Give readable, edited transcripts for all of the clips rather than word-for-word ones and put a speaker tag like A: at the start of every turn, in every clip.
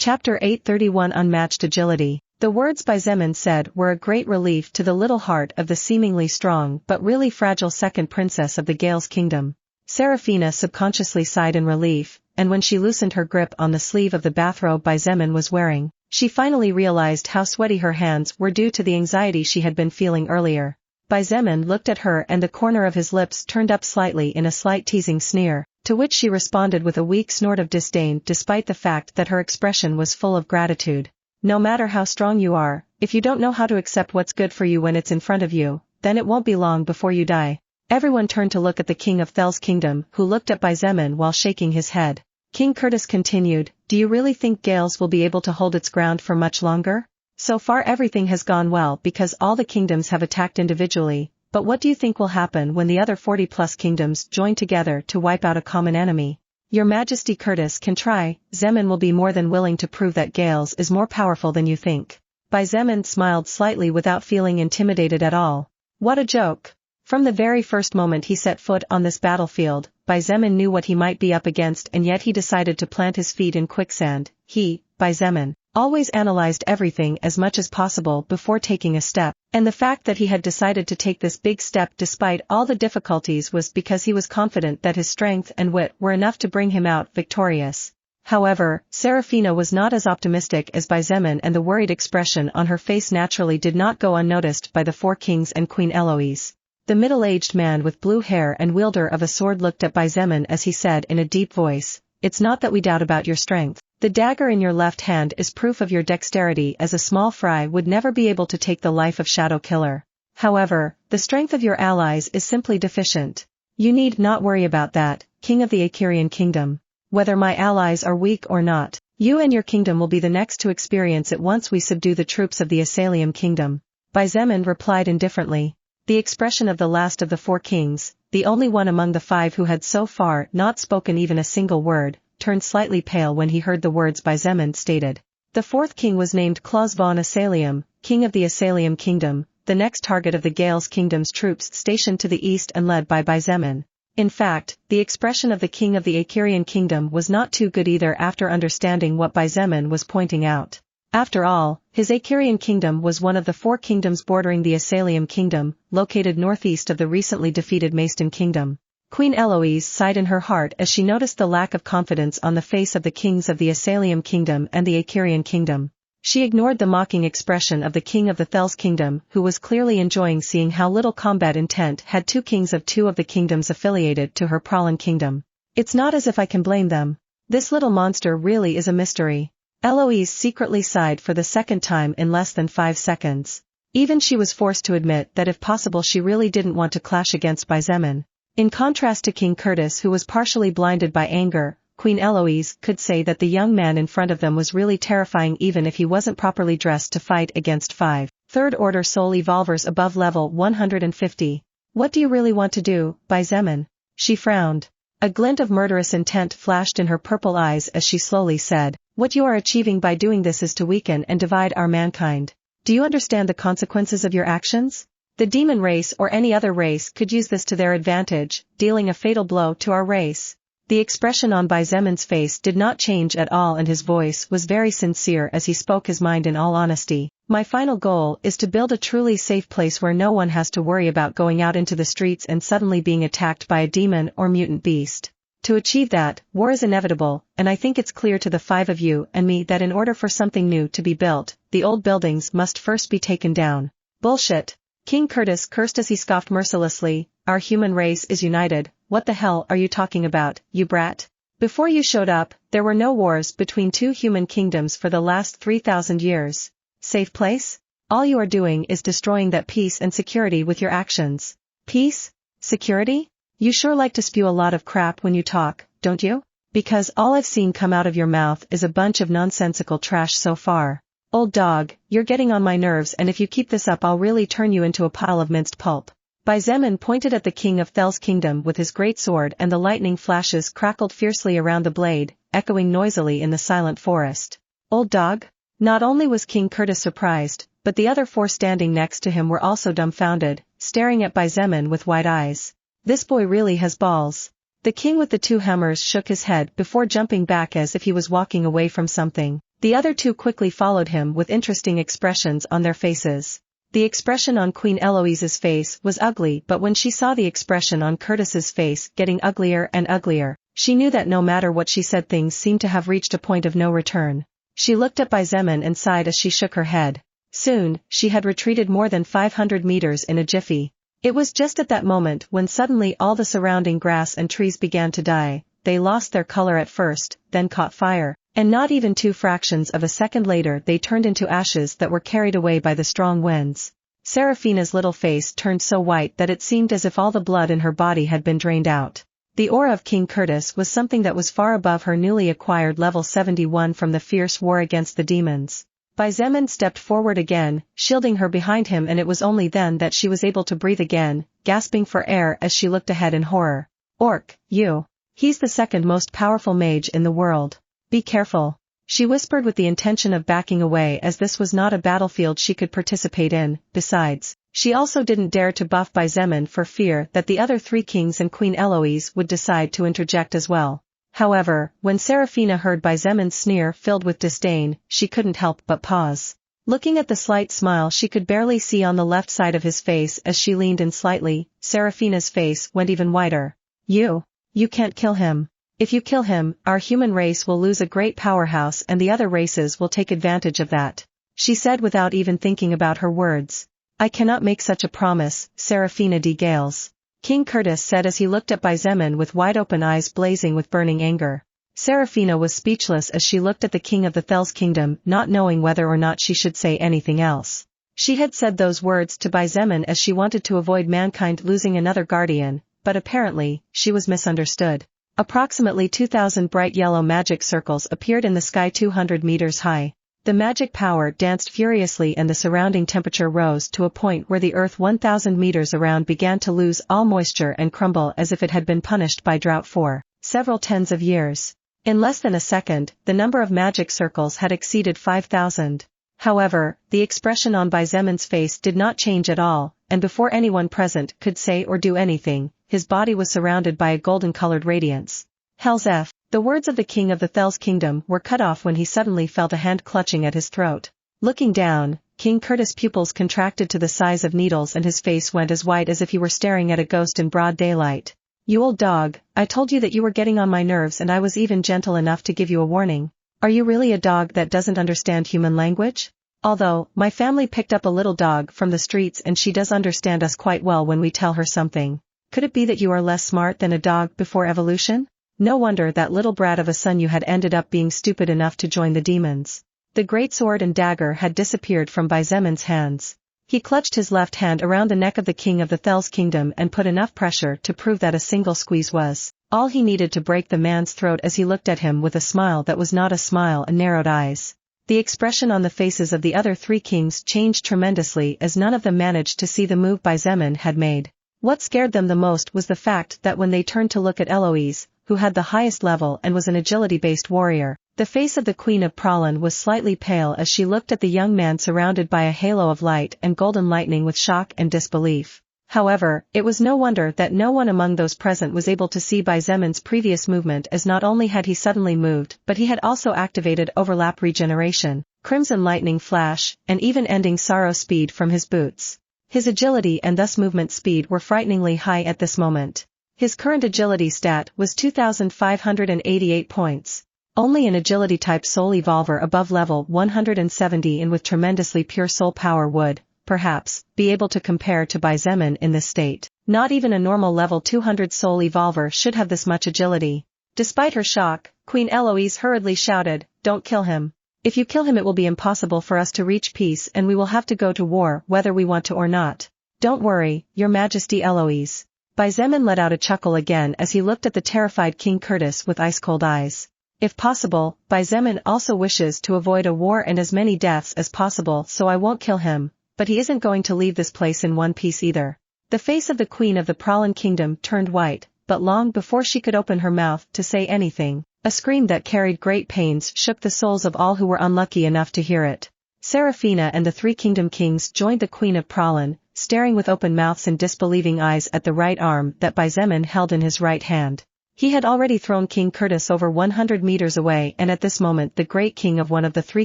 A: Chapter 831 Unmatched Agility. The words Xietain said were a great relief to the little heart of the seemingly strong but really fragile second princess of the Gale's kingdom. Seraphina subconsciously sighed in relief, and when she loosened her grip on the sleeve of the bathrobe Xietain was wearing, she finally realized how sweaty her hands were due to the anxiety she had been feeling earlier. Xietain looked at her and the corner of his lips turned up slightly in a slight teasing sneer, to which she responded with a weak snort of disdain despite the fact that her expression was full of gratitude. No matter how strong you are, if you don't know how to accept what's good for you when it's in front of you, then it won't be long before you die. Everyone turned to look at the king of Thel's kingdom, who looked at Xietain while shaking his head. King Curtis continued, "Do you really think Gales will be able to hold its ground for much longer? So far everything has gone well because all the kingdoms have attacked individually, but what do you think will happen when the other 40+ kingdoms join together to wipe out a common enemy? Your Majesty Curtis can try. Xietain will be more than willing to prove that Gales is more powerful than you think." Xietain smiled slightly without feeling intimidated at all. What a joke. From the very first moment he set foot on this battlefield, Xietain knew what he might be up against, and yet he decided to plant his feet in quicksand. Xietain, always analyzed everything as much as possible before taking a step, and the fact that he had decided to take this big step despite all the difficulties was because he was confident that his strength and wit were enough to bring him out victorious. However, Seraphina was not as optimistic as Xietain, and the worried expression on her face naturally did not go unnoticed by the four kings and Queen Eloise. The middle-aged man with blue hair and wielder of a sword looked at Xietain as he said in a deep voice, "It's not that we doubt about your strength. The dagger in your left hand is proof of your dexterity, as a small fry would never be able to take the life of Shadow Killer. However, the strength of your allies is simply deficient. You need not worry about that, King of the Xietain Kingdom. Whether my allies are weak or not, you and your kingdom will be the next to experience it once we subdue the troops of the Xietain Kingdom." Xietain replied indifferently. The expression of the last of the four kings, the only one among the five who had so far not spoken even a single word, turned slightly pale when he heard the words Xietain stated. The fourth king was named Claus von Asalium, king of the Asalium Kingdom, the next target of the Gale's kingdom's troops stationed to the east and led by Xietain. In fact, the expression of the king of the Xietain Kingdom was not too good either after understanding what Xietain was pointing out. After all, his Xietain Kingdom was one of the four kingdoms bordering the Asalium Kingdom, located northeast of the recently defeated Xietain Kingdom. Queen Eloise sighed in her heart as she noticed the lack of confidence on the face of the kings of the Asalium Kingdom and the Xietain Kingdom. She ignored the mocking expression of the king of the Thel's Kingdom, who was clearly enjoying seeing how little combat intent had two kings of two of the kingdoms affiliated to her Prowlan Kingdom. "It's not as if I can blame them. This little monster really is a mystery." Eloise secretly sighed for the second time in less than 5 seconds. Even she was forced to admit that if possible she really didn't want to clash against Xietain. In contrast to King Curtis, who was partially blinded by anger, Queen Eloise could say that the young man in front of them was really terrifying even if he wasn't properly dressed to fight against 5 third-order soul evolvers above level 150. "What do you really want to do, Xietain?" She frowned. A glint of murderous intent flashed in her purple eyes as she slowly said, "What you are achieving by doing this is to weaken and divide our mankind. Do you understand the consequences of your actions? The demon race or any other race could use this to their advantage, dealing a fatal blow to our race." The expression on Xietan's face did not change at all and his voice was very sincere as he spoke his mind in all honesty. "My final goal is to build a truly safe place where no one has to worry about going out into the streets and suddenly being attacked by a demon or mutant beast. To achieve that, war is inevitable, and I think it's clear to the 5 of you and me that in order for something new to be built, the old buildings must first be taken down." "Bullshit." King Curtis cursed as he scoffed mercilessly, "Our human race is united. What the hell are you talking about, you brat? Before you showed up, there were no wars between two human kingdoms for the last 3,000 years. Safe place? All you are doing is destroying that peace and security with your actions." "Peace? Security? You sure like to spew a lot of crap when you talk, don't you? Because all I've seen come out of your mouth is a bunch of nonsensical trash so far. Old dog, you're getting on my nerves, and if you keep this up I'll really turn you into a pile of minced pulp." Xietain pointed at the king of Thel's kingdom with his great sword and the lightning flashes crackled fiercely around the blade, echoing noisily in the silent forest. "Old dog?" Not only was King Curtis surprised, but the other 4 standing next to him were also dumbfounded, staring at Xietain with wide eyes. "This boy really has balls." The king with the 2 hammers shook his head before jumping back as if he was walking away from something. The other two quickly followed him with interesting expressions on their faces. The expression on Queen Eloise's face was ugly, but when she saw the expression on Curtis's face getting uglier and uglier, she knew that no matter what she said things seemed to have reached a point of no return. She looked at Xietain and sighed as she shook her head. Soon, she had retreated more than 500 meters in a jiffy. It was just at that moment when suddenly all the surrounding grass and trees began to die. They lost their color at first, then caught fire, and not even 2 fractions of a second later they turned into ashes that were carried away by the strong winds. Seraphina's little face turned so white that it seemed as if all the blood in her body had been drained out. The aura of King Curtis was something that was far above her newly acquired level 71 from the fierce war against the demons. Xietain stepped forward again, shielding her behind him, and it was only then that she was able to breathe again, gasping for air as she looked ahead in horror. Orc, you. He's the second most powerful mage in the world. Be careful. She whispered with the intention of backing away, as this was not a battlefield she could participate in. Besides, she also didn't dare to buff Xietain for fear that the other 3 kings and Queen Eloise would decide to interject as well. However, when Seraphina heard Xietan's sneer filled with disdain, she couldn't help but pause. Looking at the slight smile she could barely see on the left side of his face as she leaned in slightly, Seraphina's face went even whiter. You can't kill him. If you kill him, our human race will lose a great powerhouse and the other races will take advantage of that, she said without even thinking about her words. I cannot make such a promise, Seraphina de Gales, King Curtis said as he looked at Xietain with wide-open eyes blazing with burning anger. Seraphina was speechless as she looked at the king of the Thels kingdom, not knowing whether or not she should say anything else. She had said those words to Xietain as she wanted to avoid mankind losing another guardian, but apparently, she was misunderstood. Approximately 2,000 bright yellow magic circles appeared in the sky 200 meters high. The magic power danced furiously and the surrounding temperature rose to a point where the earth 1,000 meters around began to lose all moisture and crumble as if it had been punished by drought for several tens of years. In less than a second, the number of magic circles had exceeded 5,000. However, the expression on Xietan's face did not change at all, and before anyone present could say or do anything, his body was surrounded by a golden-colored radiance. Hell's F. The words of the king of the Thels kingdom were cut off when he suddenly felt a hand clutching at his throat. Looking down, King Curtis' pupils contracted to the size of needles and his face went as white as if he were staring at a ghost in broad daylight. You old dog, I told you that you were getting on my nerves and I was even gentle enough to give you a warning. Are you really a dog that doesn't understand human language? Although, my family picked up a little dog from the streets and she does understand us quite well when we tell her something. Could it be that you are less smart than a dog before evolution? No wonder that little brat of a son you had ended up being stupid enough to join the demons. The great sword and dagger had disappeared from Xietan's hands. He clutched his left hand around the neck of the king of the Thels kingdom and put enough pressure to prove that a single squeeze was all he needed to break the man's throat as he looked at him with a smile that was not a smile and narrowed eyes. The expression on the faces of the other 3 kings changed tremendously as none of them managed to see the move Xietain had made. What scared them the most was the fact that when they turned to look at Eloise, who had the highest level and was an agility-based warrior, the face of the Queen of Pralin was slightly pale as she looked at the young man surrounded by a halo of light and golden lightning with shock and disbelief. However, it was no wonder that no one among those present was able to see Xietan's previous movement, as not only had he suddenly moved, but he had also activated overlap regeneration, crimson lightning flash, and even ending sorrow speed from his boots. His agility and thus movement speed were frighteningly high at this moment. His current agility stat was 2,588 points. Only an agility-type soul evolver above level 170 and with tremendously pure soul power would, perhaps, be able to compare to Xietain in this state. Not even a normal level 200 soul evolver should have this much agility. Despite her shock, Queen Eloise hurriedly shouted, "Don't kill him. If you kill him it will be impossible for us to reach peace and we will have to go to war whether we want to or not." "Don't worry, Your Majesty Eloise." Xietain let out a chuckle again as he looked at the terrified King Curtis with ice-cold eyes. If possible, Xietain also wishes to avoid a war and as many deaths as possible, so I won't kill him, but he isn't going to leave this place in one piece either. The face of the Queen of the Pralin Kingdom turned white, but long before she could open her mouth to say anything, a scream that carried great pains shook the souls of all who were unlucky enough to hear it. Seraphina and the 3 Kingdom Kings joined the Queen of Pralin, staring with open mouths and disbelieving eyes at the right arm that Xietain held in his right hand. He had already thrown King Curtis over 100 meters away, and at this moment the great king of one of the three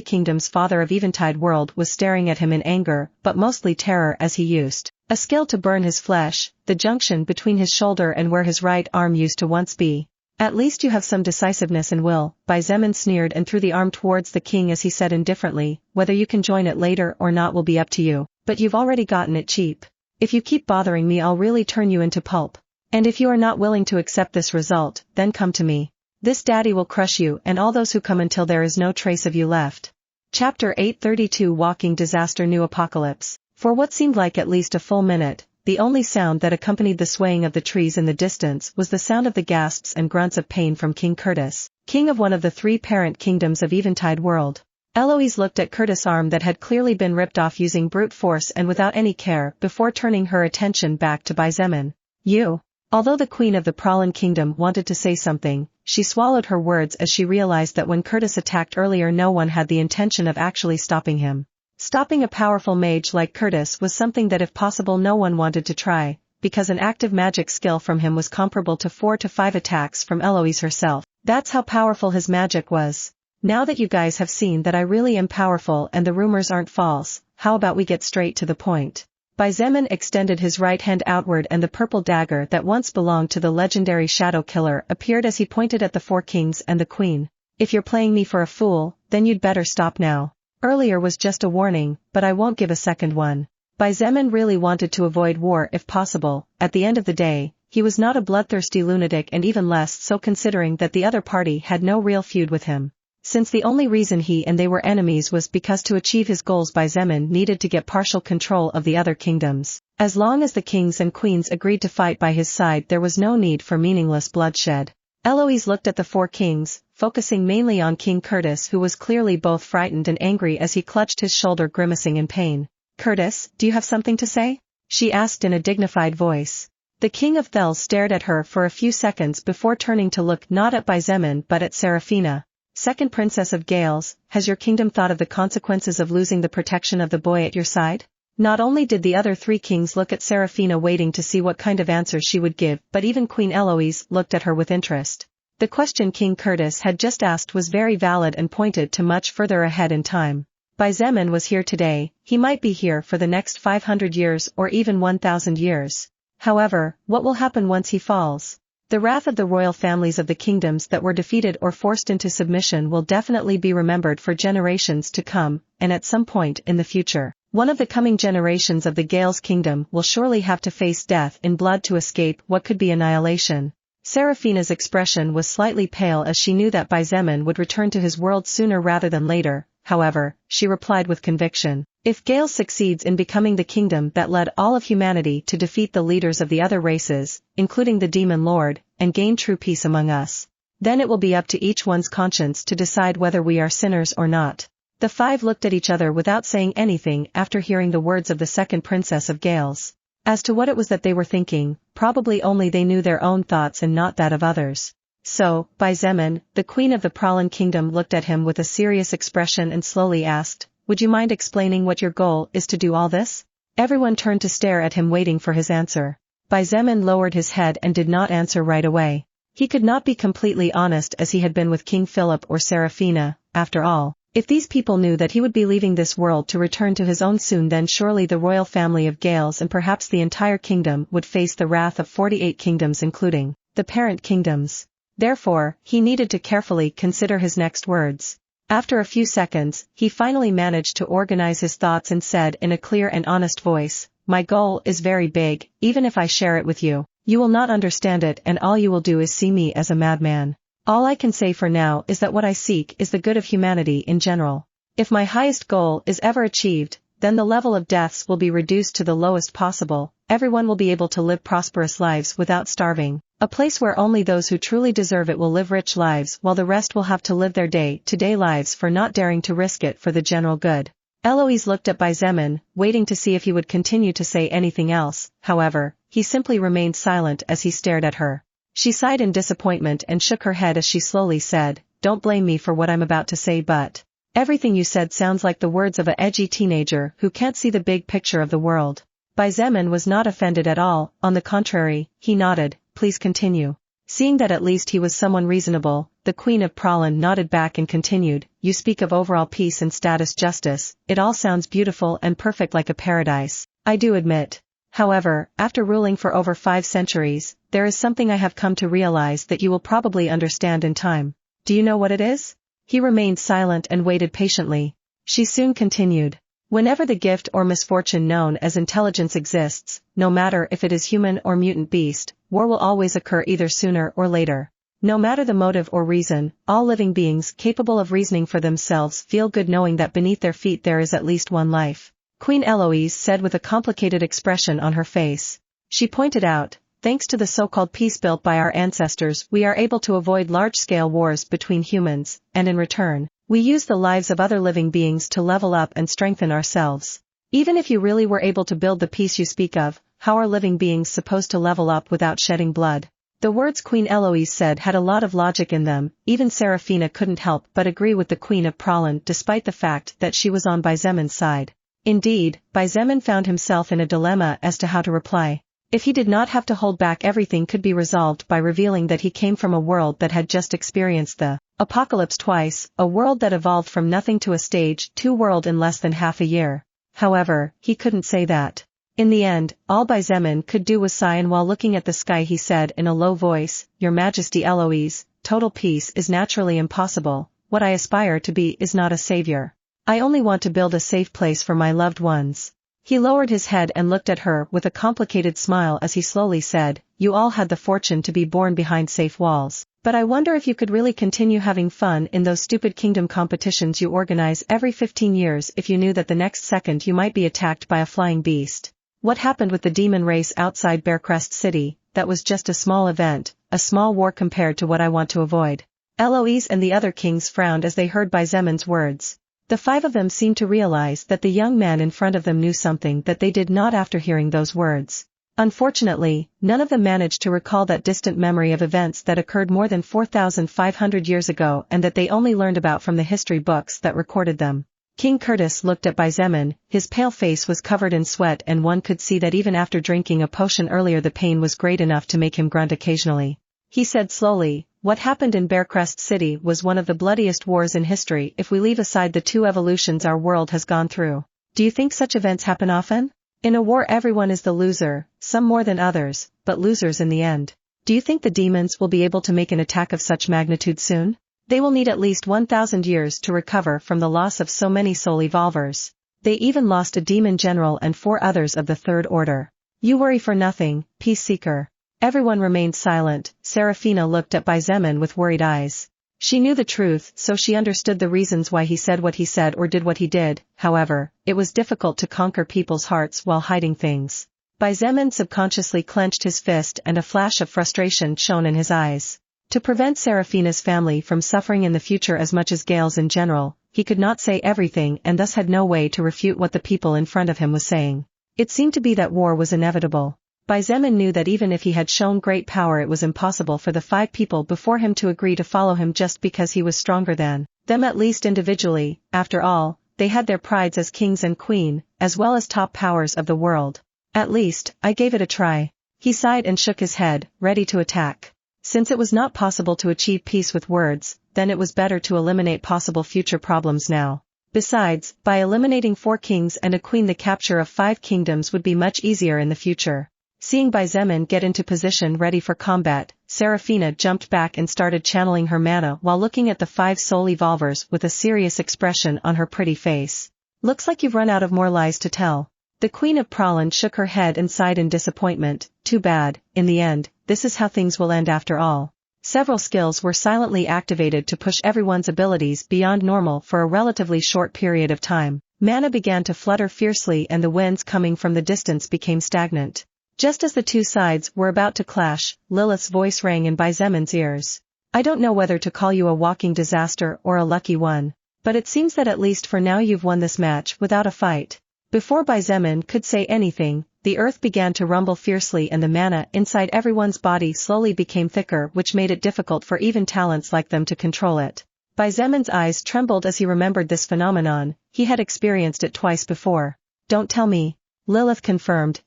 A: kingdoms, father of Eventide world, was staring at him in anger, but mostly terror, as he used a skill to burn his flesh, the junction between his shoulder and where his right arm used to once be. At least you have some decisiveness and will, Xietain sneered and threw the arm towards the king as he said indifferently, whether you can join it later or not will be up to you, but you've already gotten it cheap. If you keep bothering me I'll really turn you into pulp. And if you are not willing to accept this result, then come to me. This daddy will crush you and all those who come until there is no trace of you left. Chapter 832 Walking Disaster New Apocalypse. For what seemed like at least a full minute, the only sound that accompanied the swaying of the trees in the distance was the sound of the gasps and grunts of pain from King Curtis, king of one of the three parent kingdoms of Eventide world. Eloise looked at Curtis' arm that had clearly been ripped off using brute force and without any care before turning her attention back to Xietain. You. Although the queen of the Prowling kingdom wanted to say something, she swallowed her words as she realized that when Curtis attacked earlier no one had the intention of actually stopping him. Stopping a powerful mage like Curtis was something that if possible no one wanted to try, because an active magic skill from him was comparable to 4 to 5 attacks from Eloise herself. That's how powerful his magic was. Now that you guys have seen that I really am powerful and the rumors aren't false, how about we get straight to the point? Xietain extended his right hand outward and the purple dagger that once belonged to the legendary Shadow Killer appeared as he pointed at the four kings and the queen. If you're playing me for a fool, then you'd better stop now. Earlier was just a warning, but I won't give a second one. Xietain really wanted to avoid war if possible. At the end of the day, he was not a bloodthirsty lunatic and even less so considering that the other party had no real feud with him. Since the only reason he and they were enemies was because to achieve his goals Xietain needed to get partial control of the other kingdoms. As long as the kings and queens agreed to fight by his side there was no need for meaningless bloodshed. Eloise looked at the four kings, focusing mainly on King Curtis who was clearly both frightened and angry as he clutched his shoulder grimacing in pain. Curtis, do you have something to say? She asked in a dignified voice. The king of Thels stared at her for a few seconds before turning to look not at Xietain but at Seraphina. Second Princess of Gales, has your kingdom thought of the consequences of losing the protection of the boy at your side? Not only did the other three kings look at Seraphina waiting to see what kind of answer she would give, but even Queen Eloise looked at her with interest. The question King Curtis had just asked was very valid and pointed to much further ahead in time. Xietain was here today, he might be here for the next 500 years or even 1,000 years. However, what will happen once he falls? The wrath of the royal families of the kingdoms that were defeated or forced into submission will definitely be remembered for generations to come, and at some point in the future, one of the coming generations of the Gales kingdom will surely have to face death in blood to escape what could be annihilation. Seraphina's expression was slightly pale as she knew that Xietain would return to his world sooner rather than later. However, she replied with conviction. If Gales succeeds in becoming the kingdom that led all of humanity to defeat the leaders of the other races, including the Demon Lord, and gain true peace among us, then it will be up to each one's conscience to decide whether we are sinners or not. The five looked at each other without saying anything after hearing the words of the second princess of Gales. As to what it was that they were thinking, probably only they knew their own thoughts and not that of others. So, Xietain, the queen of the Prowling kingdom looked at him with a serious expression and slowly asked, would you mind explaining what your goal is to do all this? Everyone turned to stare at him waiting for his answer. Xietain lowered his head and did not answer right away. He could not be completely honest as he had been with King Philip or Seraphina. After all, if these people knew that he would be leaving this world to return to his own soon, then surely the royal family of Gales and perhaps the entire kingdom would face the wrath of 48 kingdoms including the parent kingdoms. Therefore, he needed to carefully consider his next words. After a few seconds, he finally managed to organize his thoughts and said in a clear and honest voice, my goal is very big, even if I share it with you. You will not understand it and all you will do is see me as a madman. All I can say for now is that what I seek is the good of humanity in general. If my highest goal is ever achieved, then the level of deaths will be reduced to the lowest possible, everyone will be able to live prosperous lives without starving. A place where only those who truly deserve it will live rich lives while the rest will have to live their day-to-day lives for not daring to risk it for the general good. Eloise looked at Xietain, waiting to see if he would continue to say anything else. However, he simply remained silent as he stared at her. She sighed in disappointment and shook her head as she slowly said, don't blame me for what I'm about to say, but everything you said sounds like the words of an edgy teenager who can't see the big picture of the world. Xietain was not offended at all, on the contrary, he nodded. Please continue. Seeing that at least he was someone reasonable, the Queen of Pralin nodded back and continued, "You speak of overall peace and status justice, it all sounds beautiful and perfect like a paradise, I do admit. However, after ruling for over 5 centuries, there is something I have come to realize that you will probably understand in time. Do you know what it is?" He remained silent and waited patiently. She soon continued. "Whenever the gift or misfortune known as intelligence exists, no matter if it is human or mutant beast, war will always occur either sooner or later. No matter the motive or reason, all living beings capable of reasoning for themselves feel good knowing that beneath their feet there is at least one life," Queen Eloise said with a complicated expression on her face. She pointed out, "Thanks to the so-called peace built by our ancestors, we are able to avoid large-scale wars between humans, and in return, we use the lives of other living beings to level up and strengthen ourselves. Even if you really were able to build the peace you speak of, how are living beings supposed to level up without shedding blood?" The words Queen Eloise said had a lot of logic in them. Even Seraphina couldn't help but agree with the Queen of Pralin despite the fact that she was on Byzemin's side. Indeed, Byzemin found himself in a dilemma as to how to reply. If he did not have to hold back, everything could be resolved by revealing that he came from a world that had just experienced the apocalypse twice, a world that evolved from nothing to a stage 2 world in less than half a year. However, he couldn't say that. In the end, all Byzemin could do was sigh, and while looking at the sky he said in a low voice, "Your Majesty Eloise, total peace is naturally impossible. What I aspire to be is not a savior. I only want to build a safe place for my loved ones." He lowered his head and looked at her with a complicated smile as he slowly said, "You all had the fortune to be born behind safe walls, but I wonder if you could really continue having fun in those stupid kingdom competitions you organize every 15 years if you knew that the next second you might be attacked by a flying beast. What happened with the demon race outside Bearcrest City? That was just a small event, a small war compared to what I want to avoid." Eloise and the other kings frowned as they heard Byzemin's words. The 5 of them seemed to realize that the young man in front of them knew something that they did not after hearing those words. Unfortunately, none of them managed to recall that distant memory of events that occurred more than 4,500 years ago and that they only learned about from the history books that recorded them. King Curtis looked at Byzemin, his pale face was covered in sweat and one could see that even after drinking a potion earlier the pain was great enough to make him grunt occasionally. He said slowly, "What happened in Bearcrest City was one of the bloodiest wars in history if we leave aside the 2 evolutions our world has gone through. Do you think such events happen often? In a war everyone is the loser, some more than others, but losers in the end. Do you think the demons will be able to make an attack of such magnitude soon? They will need at least 1,000 years to recover from the loss of so many soul evolvers. They even lost a demon general and 4 others of the 3rd order. You worry for nothing, peace seeker." Everyone remained silent. Seraphina looked at Byzemin with worried eyes. She knew the truth, so she understood the reasons why he said what he said or did what he did. However, it was difficult to conquer people's hearts while hiding things. Byzemin subconsciously clenched his fist and a flash of frustration shone in his eyes. To prevent Seraphina's family from suffering in the future as much as Gales in general, he could not say everything and thus had no way to refute what the people in front of him was saying. It seemed to be that war was inevitable. Byzemin knew that even if he had shown great power it was impossible for the 5 people before him to agree to follow him just because he was stronger than them, at least individually. After all, they had their prides as kings and queen, as well as top powers of the world. "At least, I gave it a try." He sighed and shook his head, ready to attack. Since it was not possible to achieve peace with words, then it was better to eliminate possible future problems now. Besides, by eliminating 4 kings and a queen the capture of 5 kingdoms would be much easier in the future. Seeing Byzemin get into position ready for combat, Seraphina jumped back and started channeling her mana while looking at the 5 soul evolvers with a serious expression on her pretty face. "Looks like you've run out of more lies to tell." The Queen of Pralin shook her head and sighed in disappointment. "Too bad, in the end, this is how things will end after all." Several skills were silently activated to push everyone's abilities beyond normal for a relatively short period of time. Mana began to flutter fiercely and the winds coming from the distance became stagnant. Just as the 2 sides were about to clash, Lilith's voice rang in Byzemin's ears. "I don't know whether to call you a walking disaster or a lucky one, but it seems that at least for now you've won this match without a fight." Before Byzemin could say anything, the earth began to rumble fiercely and the mana inside everyone's body slowly became thicker, which made it difficult for even talents like them to control it. Byzemin's eyes trembled as he remembered this phenomenon. He had experienced it twice before. "Don't tell me." Lilith confirmed,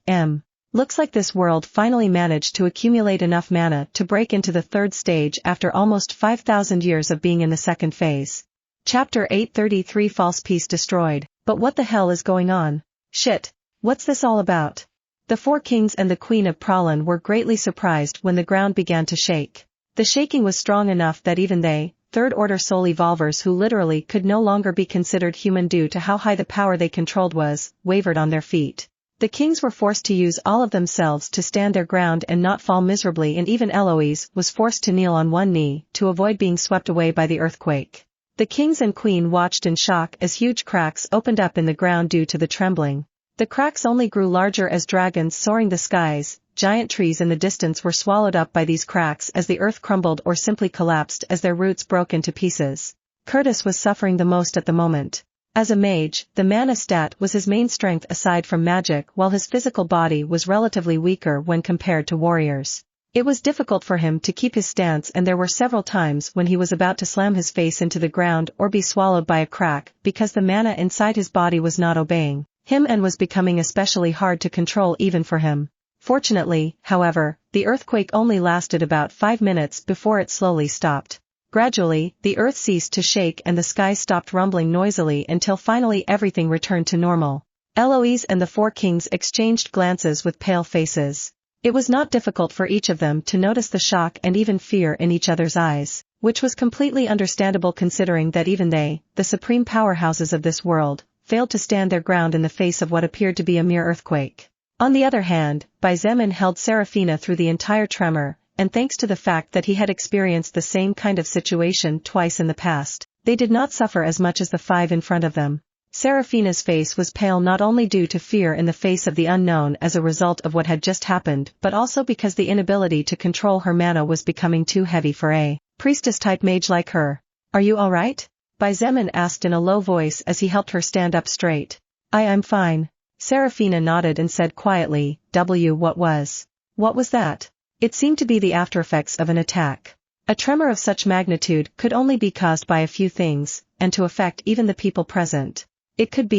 A: Looks like this world finally managed to accumulate enough mana to break into the third stage after almost 5,000 years of being in the second phase. Chapter 833 False Peace Destroyed. But what the hell is going on? Shit. What's this all about? The four kings and the Queen of Pralin were greatly surprised when the ground began to shake. The shaking was strong enough that even they, third-order soul evolvers who literally could no longer be considered human due to how high the power they controlled was, wavered on their feet. The kings were forced to use all of themselves to stand their ground and not fall miserably, and even Eloise was forced to kneel on one knee to avoid being swept away by the earthquake. The kings and queen watched in shock as huge cracks opened up in the ground due to the trembling. The cracks only grew larger as dragons soaring the skies. Giant trees in the distance were swallowed up by these cracks as the earth crumbled or simply collapsed as their roots broke into pieces. Curtis was suffering the most at the moment. As a mage, the mana stat was his main strength aside from magic, while his physical body was relatively weaker when compared to warriors. It was difficult for him to keep his stance, and there were several times when he was about to slam his face into the ground or be swallowed by a crack because the mana inside his body was not obeying him and was becoming especially hard to control even for him. Fortunately, however, the earthquake only lasted about 5 minutes before it slowly stopped. Gradually, the earth ceased to shake and the sky stopped rumbling noisily until finally everything returned to normal. Eloise and the four kings exchanged glances with pale faces. It was not difficult for each of them to notice the shock and even fear in each other's eyes, which was completely understandable considering that even they, the supreme powerhouses of this world, failed to stand their ground in the face of what appeared to be a mere earthquake. On the other hand, Xietain held Seraphina through the entire tremor, and thanks to the fact that he had experienced the same kind of situation twice in the past, they did not suffer as much as the five in front of them. Seraphina's face was pale not only due to fear in the face of the unknown as a result of what had just happened, but also because the inability to control her mana was becoming too heavy for a priestess-type mage like her. "Are you alright?" Xietain asked in a low voice as he helped her stand up straight. I'm fine." Seraphina nodded and said quietly, What was that?" It seemed to be the aftereffects of an attack. A tremor of such magnitude could only be caused by a few things, and to affect even the people present. Could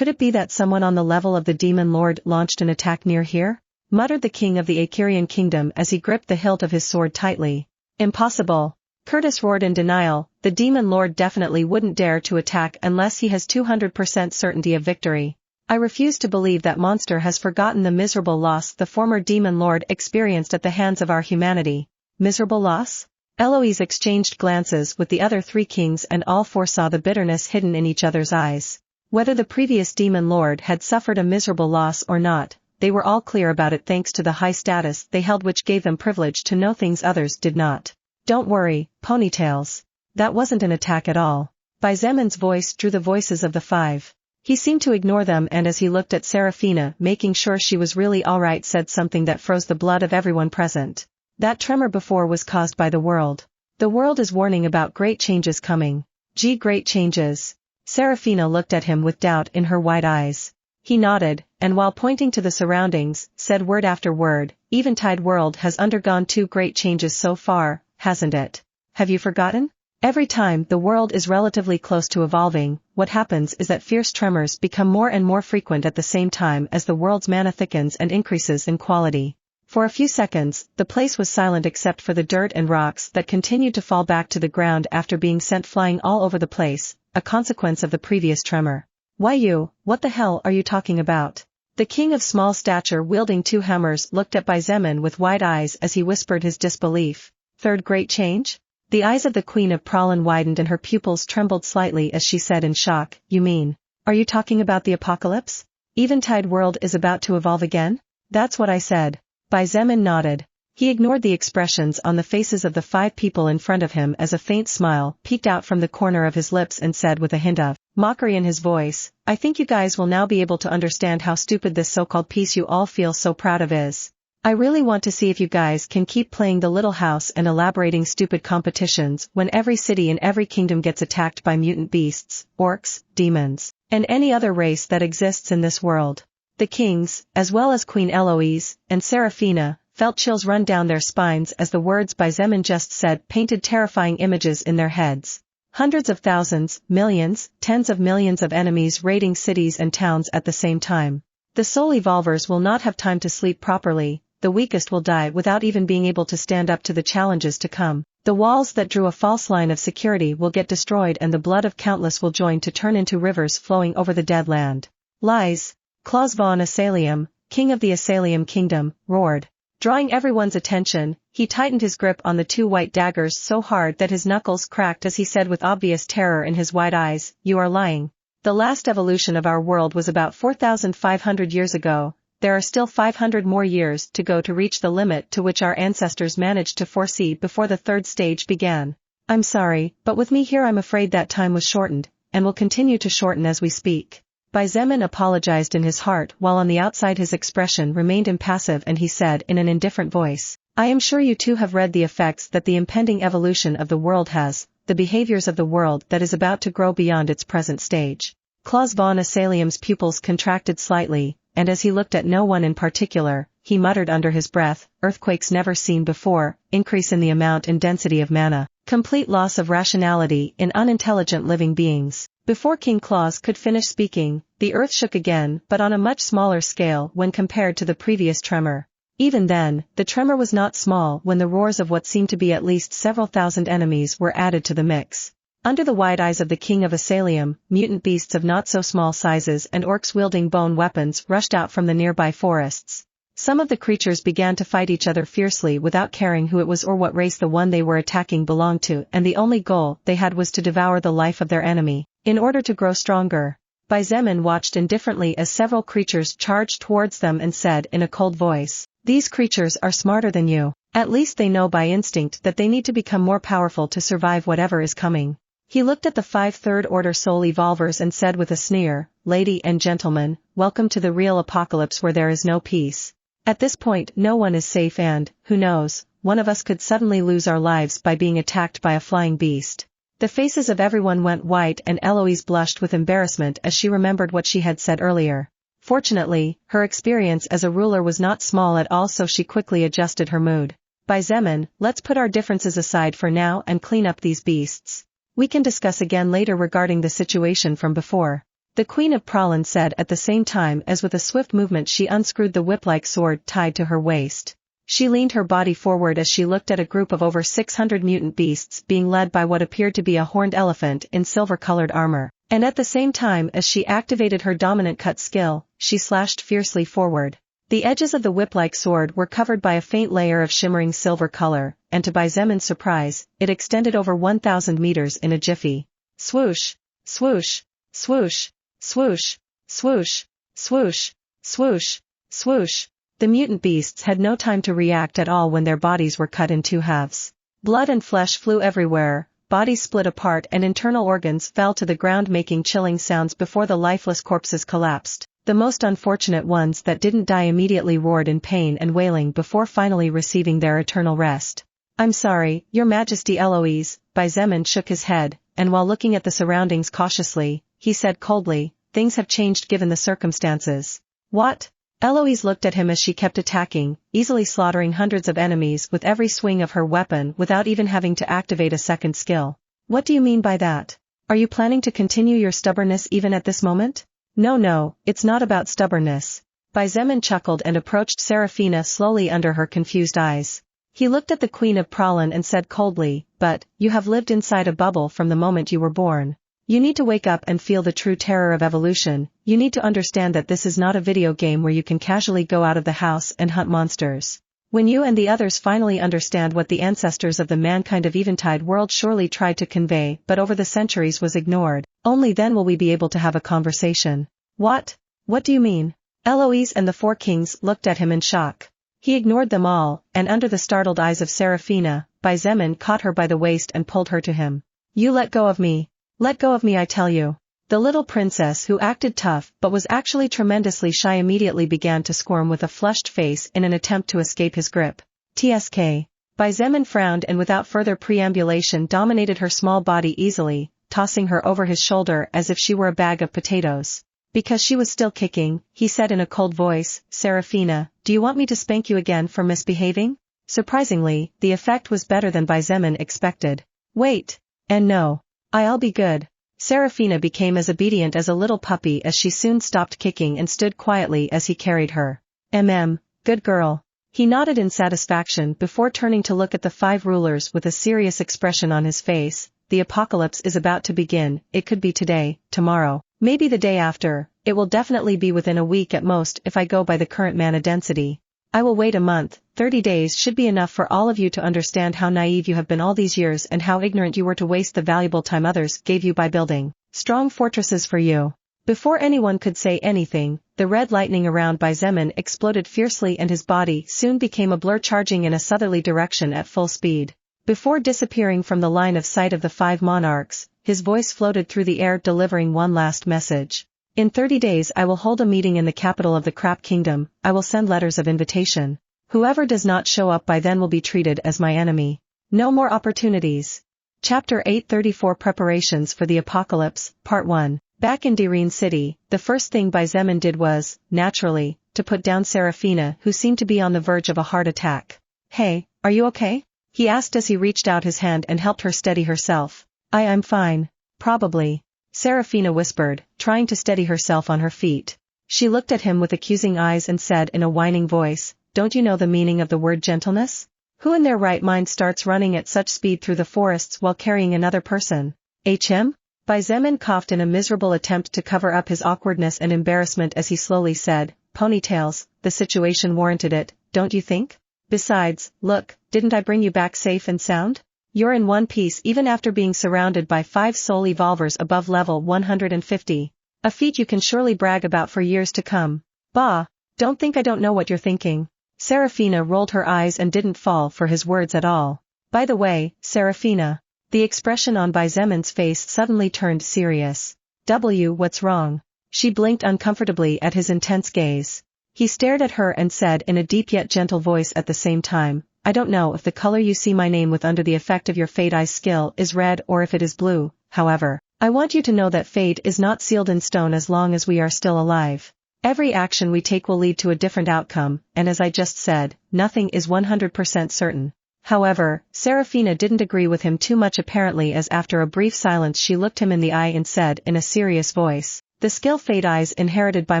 A: it be that someone on the level of the demon lord launched an attack near here? Muttered the king of the Acarian kingdom as he gripped the hilt of his sword tightly. Impossible. Curtis roared in denial. The demon lord definitely wouldn't dare to attack unless he has 200% certainty of victory. I refuse to believe that monster has forgotten the miserable loss the former demon lord experienced at the hands of our humanity. Miserable loss? Eloise exchanged glances with the other three kings and all four saw the bitterness hidden in each other's eyes. Whether the previous demon lord had suffered a miserable loss or not, they were all clear about it thanks to the high status they held, which gave them privilege to know things others did not. "Don't worry, ponytails. That wasn't an attack at all." Xietan's voice drew the voices of the five. He seemed to ignore them, and as he looked at Seraphina, making sure she was really alright, said something that froze the blood of everyone present. "That tremor before was caused by the world. The world is warning about great changes coming." "Gee, great changes." Seraphina looked at him with doubt in her wide eyes. He nodded, and while pointing to the surroundings, said word after word, "Eventide world has undergone 2 great changes so far, hasn't it? Have you forgotten? Every time the world is relatively close to evolving, what happens is that fierce tremors become more and more frequent at the same time as the world's mana thickens and increases in quality." For a few seconds, the place was silent except for the dirt and rocks that continued to fall back to the ground after being sent flying all over the place, a consequence of the previous tremor. What the hell are you talking about?" The king of small stature wielding 2 hammers looked at Xietain with wide eyes as he whispered his disbelief. "Third great change?" The eyes of the Queen of Pralin widened and her pupils trembled slightly as she said in shock, "You mean, are you talking about the apocalypse? Eventide world is about to evolve again?" "That's what I said." Xietain nodded. He ignored the expressions on the faces of the 5 people in front of him as a faint smile peeked out from the corner of his lips and said with a hint of mockery in his voice, "I think you guys will now be able to understand how stupid this so-called peace you all feel so proud of is. I really want to see if you guys can keep playing the little house and elaborating stupid competitions when every city in every kingdom gets attacked by mutant beasts, orcs, demons, and any other race that exists in this world." The kings, as well as Queen Eloise and Seraphina, felt chills run down their spines as the words Xietain just said painted terrifying images in their heads. Hundreds of thousands, millions, tens of millions of enemies raiding cities and towns at the same time. The soul evolvers will not have time to sleep properly, the weakest will die without even being able to stand up to the challenges to come. The walls that drew a false line of security will get destroyed and the blood of countless will join to turn into rivers flowing over the dead land. Lies. Klaus von Asalium, king of the Asalium kingdom, roared. Drawing everyone's attention, he tightened his grip on the two white daggers so hard that his knuckles cracked as he said with obvious terror in his wide eyes, "You are lying. The last evolution of our world was about 4,500 years ago. There are still 500 more years to go to reach the limit to which our ancestors managed to foresee before the third stage began. I'm sorry, but with me here I'm afraid that time was shortened, and will continue to shorten as we speak." Xietain apologized in his heart while on the outside his expression remained impassive and he said in an indifferent voice, "I am sure you too have read the effects that the impending evolution of the world has, the behaviors of the world that is about to grow beyond its present stage." Klaus von Asalium's pupils contracted slightly, and as he looked at no one in particular, he muttered under his breath, "Earthquakes never seen before, increase in the amount and density of mana, complete loss of rationality in unintelligent living beings." Before King Klaus could finish speaking, the earth shook again but on a much smaller scale when compared to the previous tremor. Even then, the tremor was not small when the roars of what seemed to be at least several thousand enemies were added to the mix. Under the wide eyes of the king of Asalium, mutant beasts of not so small sizes and orcs wielding bone weapons rushed out from the nearby forests. Some of the creatures began to fight each other fiercely without caring who it was or what race the one they were attacking belonged to, and the only goal they had was to devour the life of their enemy, in order to grow stronger. Xietain watched indifferently as several creatures charged towards them and said in a cold voice, "These creatures are smarter than you. At least they know by instinct that they need to become more powerful to survive whatever is coming." He looked at the 5 third-order soul evolvers and said with a sneer, "Lady and gentlemen, welcome to the real apocalypse where there is no peace. At this point no one is safe and, who knows, one of us could suddenly lose our lives by being attacked by a flying beast." The faces of everyone went white and Eloise blushed with embarrassment as she remembered what she had said earlier. Fortunately, her experience as a ruler was not small at all, so she quickly adjusted her mood. "Xietain, let's put our differences aside for now and clean up these beasts. We can discuss again later regarding the situation from before," the Queen of Pralin said at the same time as with a swift movement she unscrewed the whip-like sword tied to her waist. She leaned her body forward as she looked at a group of over 600 mutant beasts being led by what appeared to be a horned elephant in silver-colored armor, and at the same time as she activated her dominant cut skill, she slashed fiercely forward. The edges of the whip-like sword were covered by a faint layer of shimmering silver color, and to Xietan's surprise, it extended over 1,000 meters in a jiffy. Swoosh! Swoosh! Swoosh! Swoosh! Swoosh! Swoosh! Swoosh! Swoosh! The mutant beasts had no time to react at all when their bodies were cut in 2 halves. Blood and flesh flew everywhere, bodies split apart and internal organs fell to the ground making chilling sounds before the lifeless corpses collapsed. The most unfortunate ones that didn't die immediately roared in pain and wailing before finally receiving their eternal rest. "I'm sorry, Your Majesty." Eloise, Xietain shook his head, and while looking at the surroundings cautiously, he said coldly, "Things have changed given the circumstances." "What?" Eloise looked at him as she kept attacking, easily slaughtering hundreds of enemies with every swing of her weapon without even having to activate a second skill. "What do you mean by that? Are you planning to continue your stubbornness even at this moment?" No, it's not about stubbornness." Xietain chuckled and approached Seraphina slowly under her confused eyes. He looked at the Queen of Pralin and said coldly, "But, you have lived inside a bubble from the moment you were born. You need to wake up and feel the true terror of evolution. You need to understand that this is not a video game where you can casually go out of the house and hunt monsters. When you and the others finally understand what the ancestors of the mankind of Eventide world surely tried to convey but over the centuries was ignored, only then will we be able to have a conversation." "What? What do you mean?" Eloise and the 4 kings looked at him in shock. He ignored them all, and under the startled eyes of Seraphina, Xietain caught her by the waist and pulled her to him. "You let go of me. Let go of me, I tell you." The little princess who acted tough but was actually tremendously shy immediately began to squirm with a flushed face in an attempt to escape his grip. "Tsk." Xietain frowned and without further preambulation dominated her small body easily, tossing her over his shoulder as if she were a bag of potatoes. Because she was still kicking, he said in a cold voice, "Seraphina, do you want me to spank you again for misbehaving?" Surprisingly, the effect was better than Xietain expected. "Wait. And no. I'll be good." Seraphina became as obedient as a little puppy as she soon stopped kicking and stood quietly as he carried her. Good girl. He nodded in satisfaction before turning to look at the 5 rulers with a serious expression on his face. The apocalypse is about to begin. It could be today, tomorrow, maybe the day after. It will definitely be within a week at most if I go by the current mana density. I will wait a month. 30 days should be enough for all of you to understand how naive you have been all these years and how ignorant you were to waste the valuable time others gave you by building strong fortresses for you. Before anyone could say anything, the red lightning around by Xietain exploded fiercely and his body soon became a blur, charging in a southerly direction at full speed. Before disappearing from the line of sight of the 5 monarchs, his voice floated through the air, delivering one last message. In 30 days I will hold a meeting in the capital of the Crap Kingdom. I will send letters of invitation. Whoever does not show up by then will be treated as my enemy. No more opportunities. Chapter 834 Preparations for the Apocalypse, Part 1. Back in Xietain City, the first thing Xietain did was, naturally, to put down Seraphina, who seemed to be on the verge of a heart attack. Hey, are you okay? He asked as he reached out his hand and helped her steady herself. I'm fine. Probably. Seraphina whispered, trying to steady herself on her feet. She looked at him with accusing eyes and said in a whining voice, "Don't you know the meaning of the word gentleness? Who in their right mind starts running at such speed through the forests while carrying another person? Him?" Xietain coughed in a miserable attempt to cover up his awkwardness and embarrassment as he slowly said, "Ponytails, the situation warranted it, don't you think? Besides, look, didn't I bring you back safe and sound? You're in one piece even after being surrounded by 5 soul evolvers above level 150. A feat you can surely brag about for years to come." "Bah, don't think I don't know what you're thinking." Seraphina rolled her eyes and didn't fall for his words at all. "By the way, Seraphina." The expression on Xietan's face suddenly turned serious. What's wrong?" She blinked uncomfortably at his intense gaze. He stared at her and said in a deep yet gentle voice at the same time, "I don't know if the color you see my name with under the effect of your Fate Eyes skill is red or if it is blue. However, I want you to know that fate is not sealed in stone as long as we are still alive. Every action we take will lead to a different outcome, and as I just said, nothing is 100% certain." However, Seraphina didn't agree with him too much apparently, as after a brief silence she looked him in the eye and said in a serious voice, "The skill Fate Eyes inherited by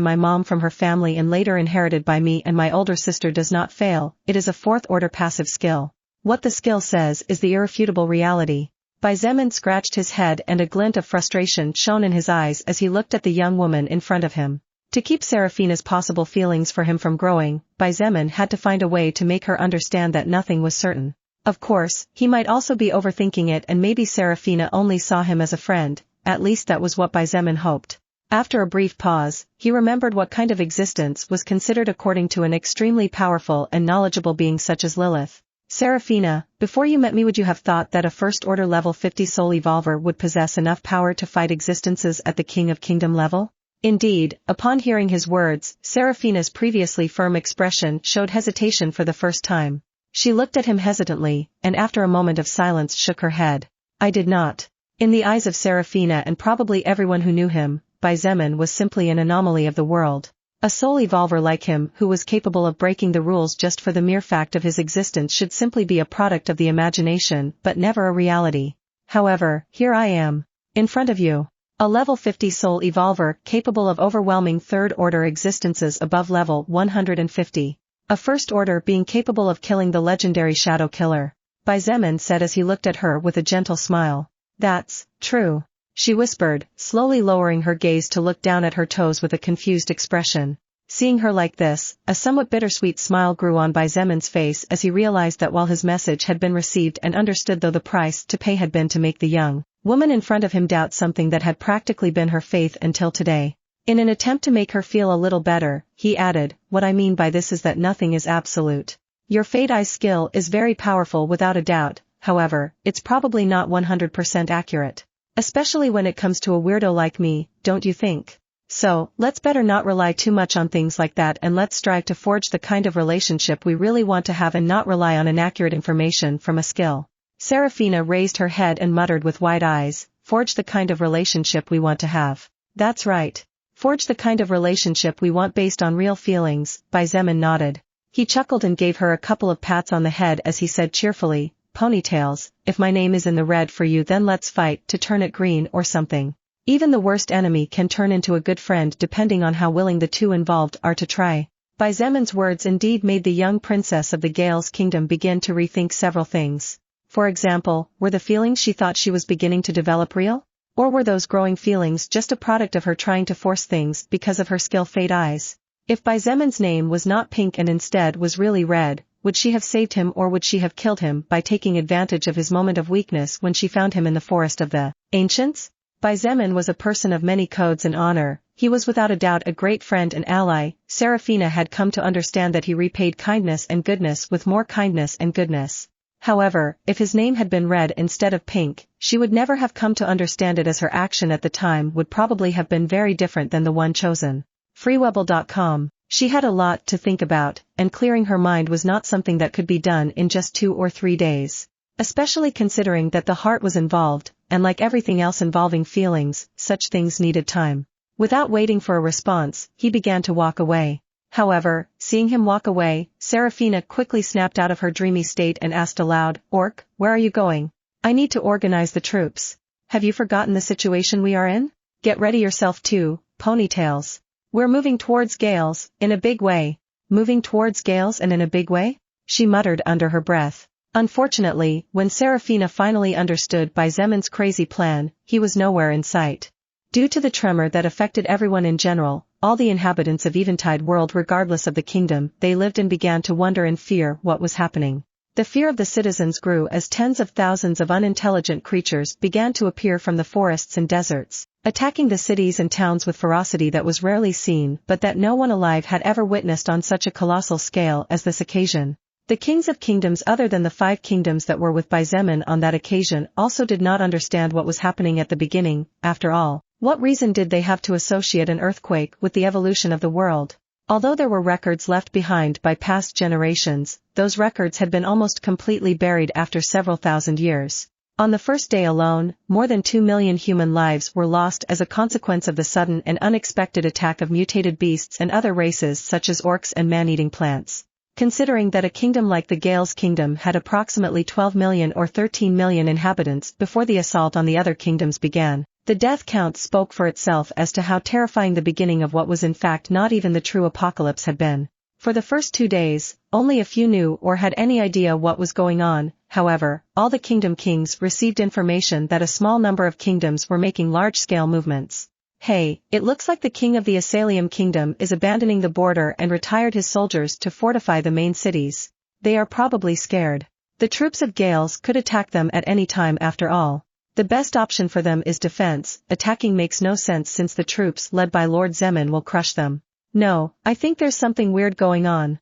A: my mom from her family and later inherited by me and my older sister does not fail. It is a 4th-order passive skill. What the skill says is the irrefutable reality." Xietain scratched his head and a glint of frustration shone in his eyes as he looked at the young woman in front of him. To keep Seraphina's possible feelings for him from growing, Xietain had to find a way to make her understand that nothing was certain. Of course, he might also be overthinking it and maybe Seraphina only saw him as a friend, at least that was what Xietain hoped. After a brief pause, he remembered what kind of existence was considered according to an extremely powerful and knowledgeable being such as Lilith. "Seraphina, before you met me would you have thought that a 1st-order level 50 soul evolver would possess enough power to fight existences at the King of Kingdom level?" Indeed, upon hearing his words, Seraphina's previously firm expression showed hesitation for the first time. She looked at him hesitantly, and after a moment of silence shook her head. "I did not." In the eyes of Seraphina and probably everyone who knew him, Xietain was simply an anomaly of the world. A soul evolver like him who was capable of breaking the rules just for the mere fact of his existence should simply be a product of the imagination but never a reality. However, here I am. In front of you. A level 50 soul evolver capable of overwhelming 3rd-order existences above level 150. A 1st-order being capable of killing the legendary Shadow Killer. Xietain said as he looked at her with a gentle smile. "That's true," she whispered, slowly lowering her gaze to look down at her toes with a confused expression. Seeing her like this, a somewhat bittersweet smile grew on Xietan's face as he realized that while his message had been received and understood, though the price to pay had been to make the young woman in front of him doubt something that had practically been her faith until today. In an attempt to make her feel a little better, he added, "What I mean by this is that nothing is absolute. Your Fate Eyes skill is very powerful without a doubt, however, it's probably not 100% accurate. Especially when it comes to a weirdo like me, don't you think? So, let's better not rely too much on things like that and let's strive to forge the kind of relationship we really want to have and not rely on inaccurate information from a skill." Seraphina raised her head and muttered with wide eyes, "Forge the kind of relationship we want to have." "That's right. Forge the kind of relationship we want based on real feelings," Xietain nodded. He chuckled and gave her a couple of pats on the head as he said cheerfully, "Ponytails, if my name is in the red for you then let's fight to turn it green or something." Even the worst enemy can turn into a good friend depending on how willing the two involved are to try. Zemon's words indeed made the young princess of the Gales kingdom begin to rethink several things. For example, were the feelings she thought she was beginning to develop real? Or were those growing feelings just a product of her trying to force things because of her skill-fade eyes? If Zemon's name was not pink and instead was really red, would she have saved him or would she have killed him by taking advantage of his moment of weakness when she found him in the forest of the ancients? Zemon was a person of many codes and honor. He was without a doubt a great friend and ally. Seraphina had come to understand that he repaid kindness and goodness with more kindness and goodness. However, if his name had been red instead of pink, she would never have come to understand it, as her action at the time would probably have been very different than the one chosen. Freewebble.com. She had a lot to think about, and clearing her mind was not something that could be done in just 2 or 3 days. Especially considering that the heart was involved, and like everything else involving feelings, such things needed time. Without waiting for a response, he began to walk away. However, seeing him walk away, Seraphina quickly snapped out of her dreamy state and asked aloud, "Orc, where are you going?" "I need to organize the troops." "Have you forgotten the situation we are in?" "Get ready yourself too, ponytails. We're moving towards Gales, in a big way." "Moving towards Gales and in a big way?" she muttered under her breath. Unfortunately, when Seraphina finally understood Zemon's crazy plan, he was nowhere in sight. Due to the tremor that affected everyone in general, all the inhabitants of Eventide world regardless of the kingdom they lived in began to wonder and fear what was happening. The fear of the citizens grew as tens of thousands of unintelligent creatures began to appear from the forests and deserts, attacking the cities and towns with ferocity that was rarely seen but that no one alive had ever witnessed on such a colossal scale as this occasion. The kings of kingdoms other than the 5 kingdoms that were with Zemon on that occasion also did not understand what was happening at the beginning. After all, what reason did they have to associate an earthquake with the evolution of the world? Although there were records left behind by past generations, those records had been almost completely buried after several thousand years. On the first day alone, more than 2 million human lives were lost as a consequence of the sudden and unexpected attack of mutated beasts and other races such as orcs and man-eating plants. Considering that a kingdom like the Gales kingdom had approximately 12 million or 13 million inhabitants before the assault on the other kingdoms began, the death count spoke for itself as to how terrifying the beginning of what was in fact not even the true apocalypse had been. For the first 2 days, only a few knew or had any idea what was going on. However, all the kingdom kings received information that a small number of kingdoms were making large-scale movements. "Hey, it looks like the king of the Xietain kingdom is abandoning the border and retired his soldiers to fortify the main cities. They are probably scared. The troops of Gales could attack them at any time after all. The best option for them is defense. Attacking makes no sense since the troops led by Lord Zemon will crush them." "No, I think there's something weird going on."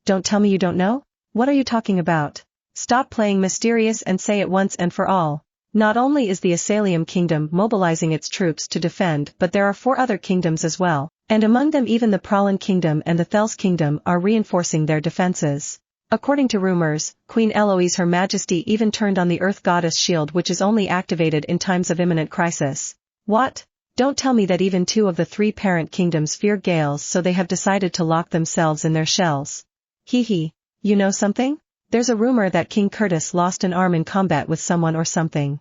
A: Don't tell me you don't know? What are you talking about? Stop playing mysterious and say it once and for all. Not only is the Xietain kingdom mobilizing its troops to defend, but there are 4 other kingdoms as well, and among them even the Pralin kingdom and the Thels kingdom are reinforcing their defenses. According to rumors, Queen Eloise Her Majesty even turned on the Earth Goddess shield, which is only activated in times of imminent crisis. What? Don't tell me that even 2 of the 3 parent kingdoms fear Gales, so they have decided to lock themselves in their shells. Hee. You know something? There's a rumor that King Curtis lost an arm in combat with someone or something.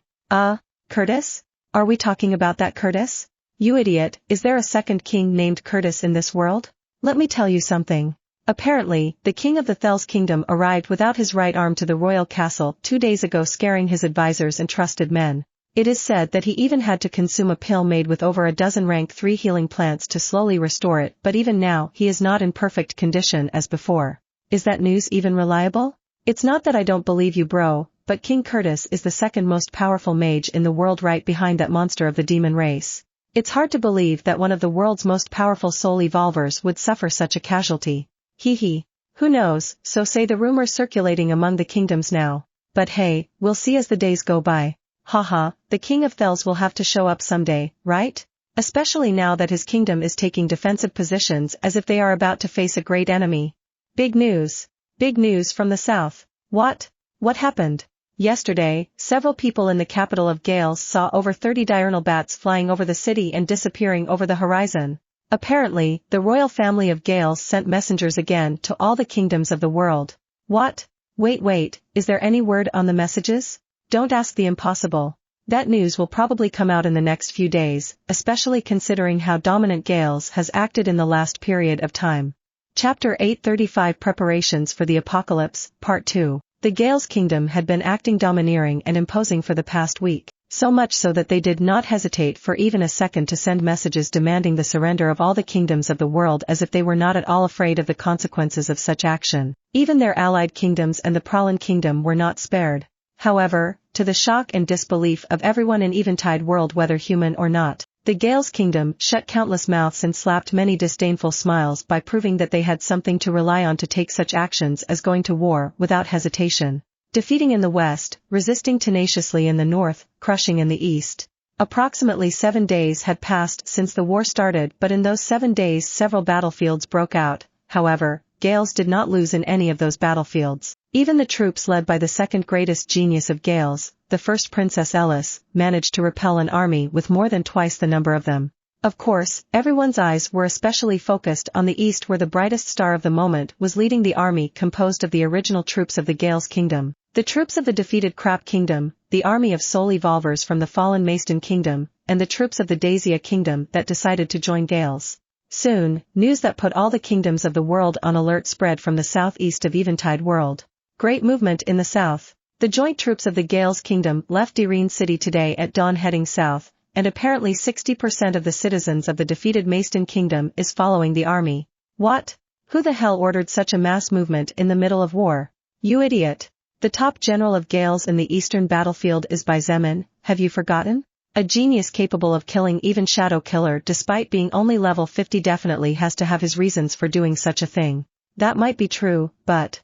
A: Curtis? Are we talking about that Curtis? You idiot, is there a second king named Curtis in this world? Let me tell you something. Apparently, the king of the Thels kingdom arrived without his right arm to the royal castle 2 days ago, scaring his advisors and trusted men. It is said that he even had to consume a pill made with over a dozen rank 3 healing plants to slowly restore it, but even now he is not in perfect condition as before. Is that news even reliable? It's not that I don't believe you, bro, but King Curtis is the second most powerful mage in the world, right behind that monster of the demon race. It's hard to believe that one of the world's most powerful soul evolvers would suffer such a casualty. Hee. Who knows, so say the rumors circulating among the kingdoms now. But hey, we'll see as the days go by. Haha, the king of Thels will have to show up someday, right? Especially now that his kingdom is taking defensive positions as if they are about to face a great enemy. Big news. Big news from the south. What? What happened? Yesterday, several people in the capital of Gales saw over 30 diurnal bats flying over the city and disappearing over the horizon. Apparently, the royal family of Gales sent messengers again to all the kingdoms of the world. What? Wait, is there any word on the messages? Don't ask the impossible. That news will probably come out in the next few days, especially considering how dominant Gales has acted in the last period of time. Chapter 835 Preparations for the Apocalypse, Part 2. The Gales' kingdom had been acting domineering and imposing for the past week, so much so that they did not hesitate for even a second to send messages demanding the surrender of all the kingdoms of the world, as if they were not at all afraid of the consequences of such action. Even their allied kingdoms and the Prowlan kingdom were not spared. However, to the shock and disbelief of everyone in Eventide world, whether human or not, the Gales' kingdom shut countless mouths and slapped many disdainful smiles by proving that they had something to rely on to take such actions as going to war without hesitation. Defeating in the west, resisting tenaciously in the north, crushing in the east. Approximately 7 days had passed since the war started, but in those 7 days several battlefields broke out. However, Gales did not lose in any of those battlefields. Even the troops led by the second greatest genius of Gales, the first Princess Ellis, managed to repel an army with more than twice the number of them. Of course, everyone's eyes were especially focused on the east, where the brightest star of the moment was leading the army composed of the original troops of the Gales' kingdom, the troops of the defeated Crap kingdom, the army of soul evolvers from the fallen Maeston kingdom, and the troops of the Dacia kingdom that decided to join Gales. Soon, news that put all the kingdoms of the world on alert spread from the southeast of Eventide world. Great movement in the south. The joint troops of the Gales' kingdom left Xietain city today at dawn heading south, and apparently 60% of the citizens of the defeated Maeston kingdom is following the army. What? Who the hell ordered such a mass movement in the middle of war? You idiot. The top general of Gales in the eastern battlefield is Xietain, have you forgotten? A genius capable of killing even Shadow Killer despite being only level 50 definitely has to have his reasons for doing such a thing. That might be true, but,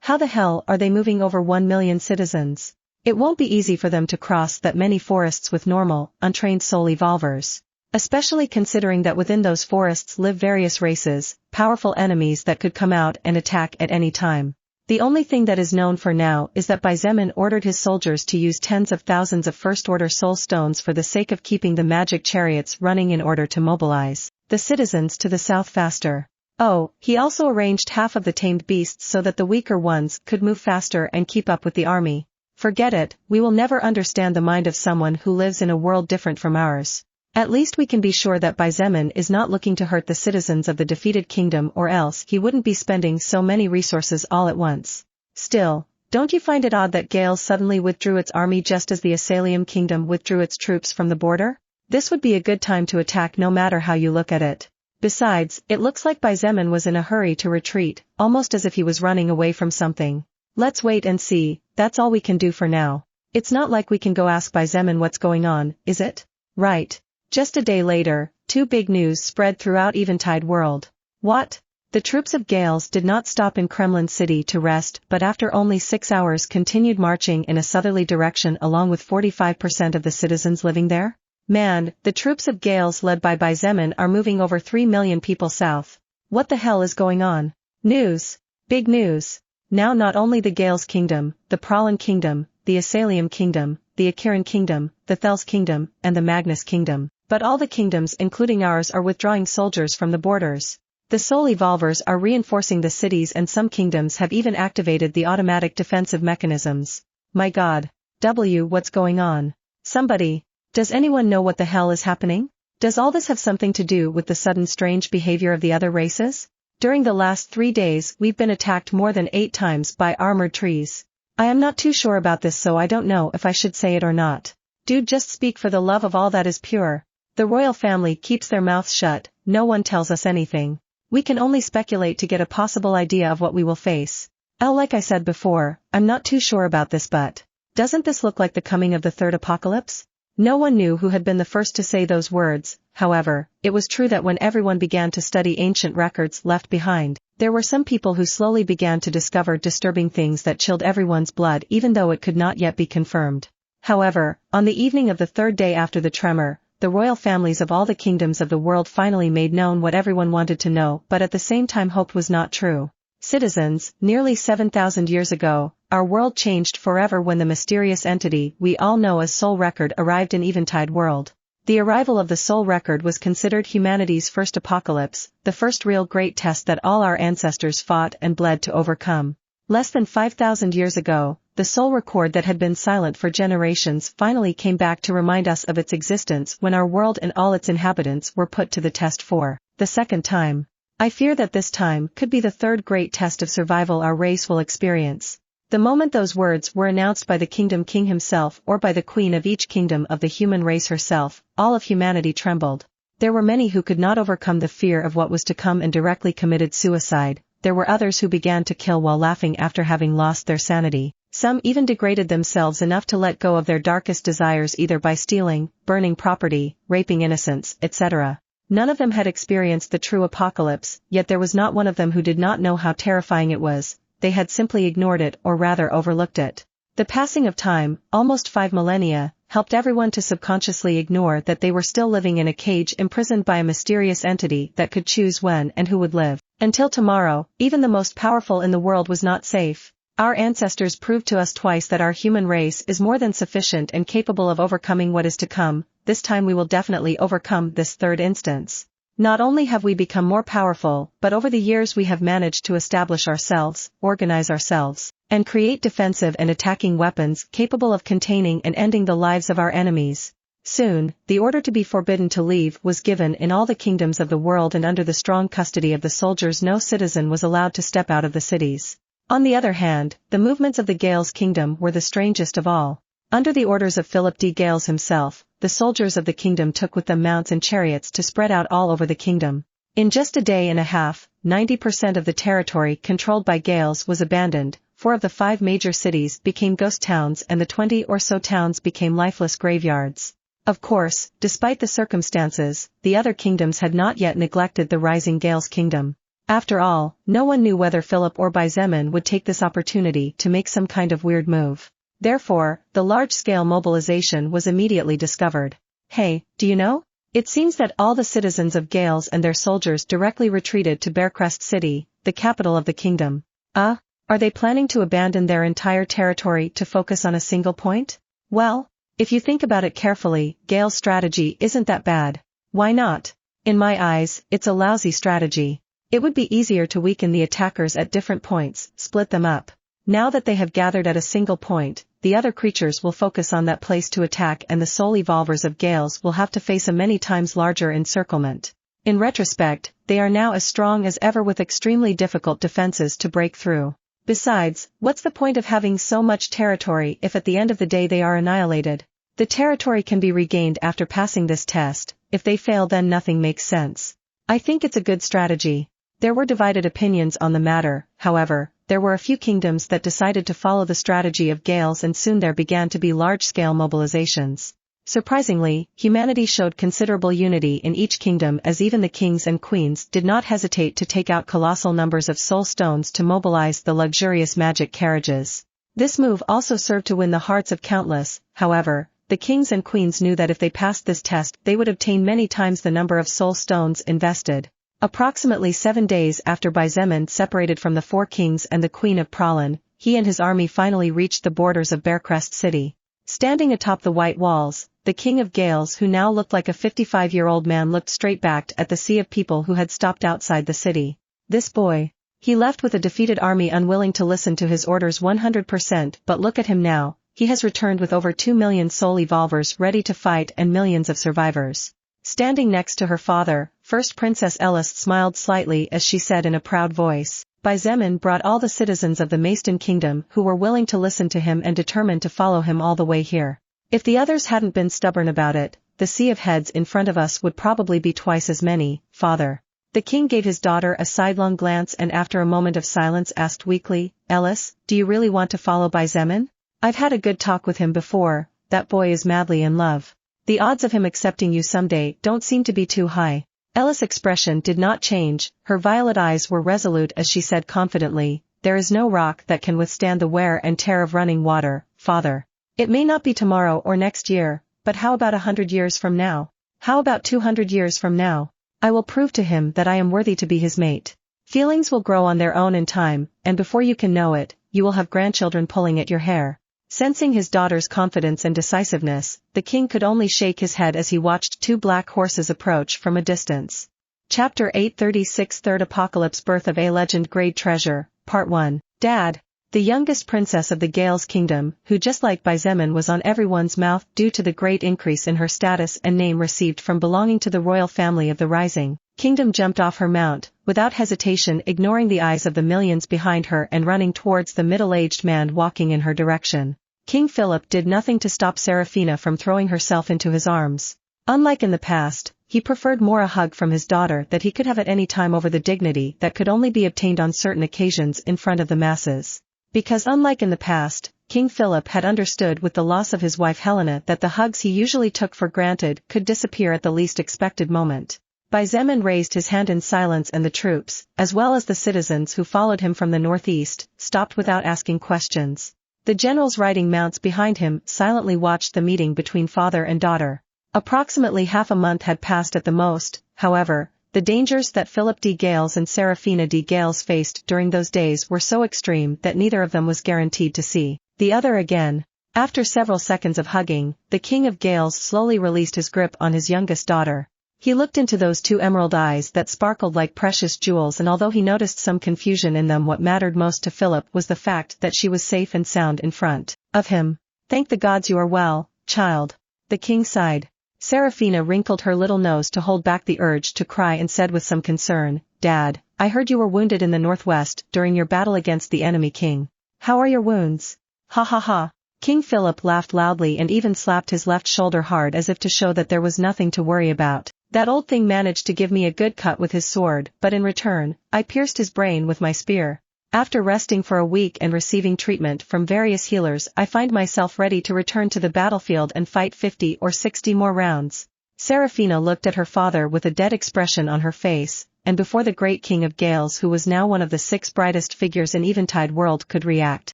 A: how the hell are they moving over 1 million citizens? It won't be easy for them to cross that many forests with normal, untrained soul evolvers. Especially considering that within those forests live various races, powerful enemies that could come out and attack at any time. The only thing that is known for now is that Xietain ordered his soldiers to use tens of thousands of first-order soul stones for the sake of keeping the magic chariots running in order to mobilize the citizens to the south faster. Oh, he also arranged half of the tamed beasts so that the weaker ones could move faster and keep up with the army. Forget it, we will never understand the mind of someone who lives in a world different from ours. At least we can be sure that Xietain is not looking to hurt the citizens of the defeated kingdom, or else he wouldn't be spending so many resources all at once. Still, don't you find it odd that Gales suddenly withdrew its army just as the Asalium kingdom withdrew its troops from the border? This would be a good time to attack no matter how you look at it. Besides, it looks like Xietain was in a hurry to retreat, almost as if he was running away from something. Let's wait and see, that's all we can do for now. It's not like we can go ask Xietain what's going on, is it? Right. Just a day later, two big news spread throughout Eventide world. What? The troops of Gales did not stop in Kremlin city to rest, but after only 6 hours continued marching in a southerly direction along with 45% of the citizens living there? Man, the troops of Gales led by Xietain are moving over 3 million people south. What the hell is going on? News. Big news. Now not only the Gales kingdom, the Prowlan kingdom, the Asalium kingdom, the Xietain kingdom, the Thels kingdom, and the Magnus kingdom, but all the kingdoms including ours are withdrawing soldiers from the borders. The soul evolvers are reinforcing the cities, and some kingdoms have even activated the automatic defensive mechanisms. My god. What's going on? Somebody. Does anyone know what the hell is happening? Does all this have something to do with the sudden strange behavior of the other races? During the last 3 days we've been attacked more than 8 times by armored trees. I am not too sure about this, so I don't know if I should say it or not. Dude, just speak for the love of all that is pure. The royal family keeps their mouths shut, no one tells us anything. We can only speculate to get a possible idea of what we will face. Like I said before, I'm not too sure about this, but doesn't this look like the coming of the third apocalypse? No one knew who had been the first to say those words. However, it was true that when everyone began to study ancient records left behind, there were some people who slowly began to discover disturbing things that chilled everyone's blood, even though it could not yet be confirmed. However, on the evening of the 3rd day after the tremor, the royal families of all the kingdoms of the world finally made known what everyone wanted to know, but at the same time hoped was not true. Citizens, nearly 7,000 years ago, our world changed forever when the mysterious entity we all know as Soul Record arrived in Eventide world. The arrival of the Soul Record was considered humanity's first apocalypse, the first real great test that all our ancestors fought and bled to overcome. Less than 5,000 years ago, the soul record that had been silent for generations finally came back to remind us of its existence when our world and all its inhabitants were put to the test for the second time. I fear that this time could be the third great test of survival our race will experience. The moment those words were announced by the kingdom king himself or by the queen of each kingdom of the human race herself, all of humanity trembled. There were many who could not overcome the fear of what was to come and directly committed suicide. There were others who began to kill while laughing after having lost their sanity. Some even degraded themselves enough to let go of their darkest desires either by stealing, burning property, raping innocents, etc. None of them had experienced the true apocalypse, yet there was not one of them who did not know how terrifying it was. They had simply ignored it or rather overlooked it. The passing of time, almost 5 millennia, helped everyone to subconsciously ignore that they were still living in a cage imprisoned by a mysterious entity that could choose when and who would live. Until tomorrow, even the most powerful in the world was not safe. Our ancestors proved to us twice that our human race is more than sufficient and capable of overcoming what is to come. This time we will definitely overcome this third instance. Not only have we become more powerful, but over the years we have managed to establish ourselves, organize ourselves, and create defensive and attacking weapons capable of containing and ending the lives of our enemies. Soon, the order to be forbidden to leave was given in all the kingdoms of the world, and under the strong custody of the soldiers no citizen was allowed to step out of the cities. On the other hand, the movements of the Gales kingdom were the strangest of all. Under the orders of Philip D. Gales himself, the soldiers of the kingdom took with them mounts and chariots to spread out all over the kingdom. In just a day and a half, 90% of the territory controlled by Gales was abandoned. 4 of the 5 major cities became ghost towns and the 20 or so towns became lifeless graveyards. Of course, despite the circumstances, the other kingdoms had not yet neglected the rising Gales kingdom. After all, no one knew whether Philip or Xietain would take this opportunity to make some kind of weird move. Therefore, the large-scale mobilization was immediately discovered. Hey, do you know? It seems that all the citizens of Gales and their soldiers directly retreated to Bearcrest City, the capital of the kingdom. Are they planning to abandon their entire territory to focus on a single point? Well, if you think about it carefully, Gale's strategy isn't that bad. Why not? In my eyes, it's a lousy strategy. It would be easier to weaken the attackers at different points, split them up. Now that they have gathered at a single point, the other creatures will focus on that place to attack, and the soul evolvers of Gales will have to face a many times larger encirclement. In retrospect, they are now as strong as ever with extremely difficult defenses to break through. Besides, what's the point of having so much territory if at the end of the day they are annihilated? The territory can be regained after passing this test. If they fail, then nothing makes sense. I think it's a good strategy. There were divided opinions on the matter. However, there were a few kingdoms that decided to follow the strategy of Gales, and soon there began to be large-scale mobilizations. Surprisingly, humanity showed considerable unity in each kingdom, as even the kings and queens did not hesitate to take out colossal numbers of soul stones to mobilize the luxurious magic carriages. This move also served to win the hearts of countless. However, the kings and queens knew that if they passed this test they would obtain many times the number of soul stones invested. Approximately 7 days after Xietain separated from the 4 kings and the Queen of Pralin, he and his army finally reached the borders of Bearcrest City. Standing atop the white walls, the King of Gales, who now looked like a 55-year-old man, looked straight-backed at the sea of people who had stopped outside the city. This boy. He left with a defeated army, unwilling to listen to his orders 100%, but look at him now. He has returned with over 2 million soul evolvers ready to fight and millions of survivors. Standing next to her father, First Princess Ellis smiled slightly as she said in a proud voice, Xietain brought all the citizens of the Maeston Kingdom who were willing to listen to him and determined to follow him all the way here. If the others hadn't been stubborn about it, the sea of heads in front of us would probably be twice as many, father. The king gave his daughter a sidelong glance and after a moment of silence asked weakly, Ellis, do you really want to follow Xietain? I've had a good talk with him before. That boy is madly in love. The odds of him accepting you someday don't seem to be too high. Ellis' expression did not change. Her violet eyes were resolute as she said confidently, there is no rock that can withstand the wear and tear of running water, father. It may not be tomorrow or next year, but how about 100 years from now? How about 200 years from now? I will prove to him that I am worthy to be his mate. Feelings will grow on their own in time, and before you can know it, you will have grandchildren pulling at your hair. Sensing his daughter's confidence and decisiveness, the king could only shake his head as he watched 2 black horses approach from a distance. Chapter 836 Third Apocalypse Birth of a Legend Grade Treasure, Part 1. Dad. the youngest princess of the Gales kingdom, who just like Byzemin was on everyone's mouth due to the great increase in her status and name received from belonging to the royal family of the rising kingdom, jumped off her mount, without hesitation ignoring the eyes of the millions behind her and running towards the middle-aged man walking in her direction. King Philip did nothing to stop Seraphina from throwing herself into his arms. Unlike in the past, he preferred more a hug from his daughter that he could have at any time over the dignity that could only be obtained on certain occasions in front of the masses. Because unlike in the past, King Philip had understood with the loss of his wife Helena that the hugs he usually took for granted could disappear at the least expected moment. Byzemin raised his hand in silence, and the troops, as well as the citizens who followed him from the northeast, stopped without asking questions. The generals riding mounts behind him silently watched the meeting between father and daughter. Approximately half a month had passed at the most, however. The dangers that Philip de Gales and Seraphina de Gales faced during those days were so extreme that neither of them was guaranteed to see the other again. After several seconds of hugging, the King of Gales slowly released his grip on his youngest daughter. He looked into those two emerald eyes that sparkled like precious jewels, and although he noticed some confusion in them, what mattered most to Philip was the fact that she was safe and sound in front of him. "Thank the gods you are well, child," the king sighed. Seraphina wrinkled her little nose to hold back the urge to cry and said with some concern, "Dad, I heard you were wounded in the northwest during your battle against the enemy king. How are your wounds?" "Ha ha ha." King Philip laughed loudly and even slapped his left shoulder hard as if to show that there was nothing to worry about. "That old thing managed to give me a good cut with his sword, but in return, I pierced his brain with my spear. After resting for a week and receiving treatment from various healers, I find myself ready to return to the battlefield and fight 50 or 60 more rounds." Seraphina looked at her father with a dead expression on her face, and before the great King of Gales, who was now one of the 6 brightest figures in Eventide world, could react,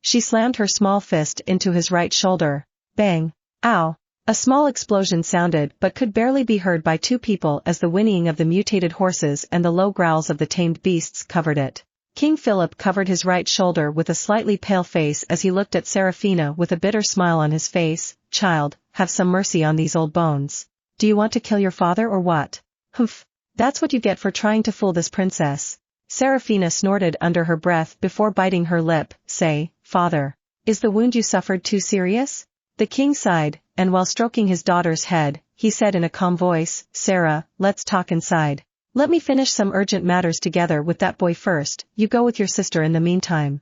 A: she slammed her small fist into his right shoulder. Bang! Ow! A small explosion sounded but could barely be heard by 2 people as the whinnying of the mutated horses and the low growls of the tamed beasts covered it. King Philip covered his right shoulder with a slightly pale face as he looked at Seraphina with a bitter smile on his face. "Child, have some mercy on these old bones. Do you want to kill your father or what?" "Humph. That's what you get for trying to fool this princess." Seraphina snorted under her breath before biting her lip. "Say, father, is the wound you suffered too serious?" The king sighed, and while stroking his daughter's head, he said in a calm voice, "Sarah, let's talk inside. Let me finish some urgent matters together with that boy first. You go with your sister in the meantime."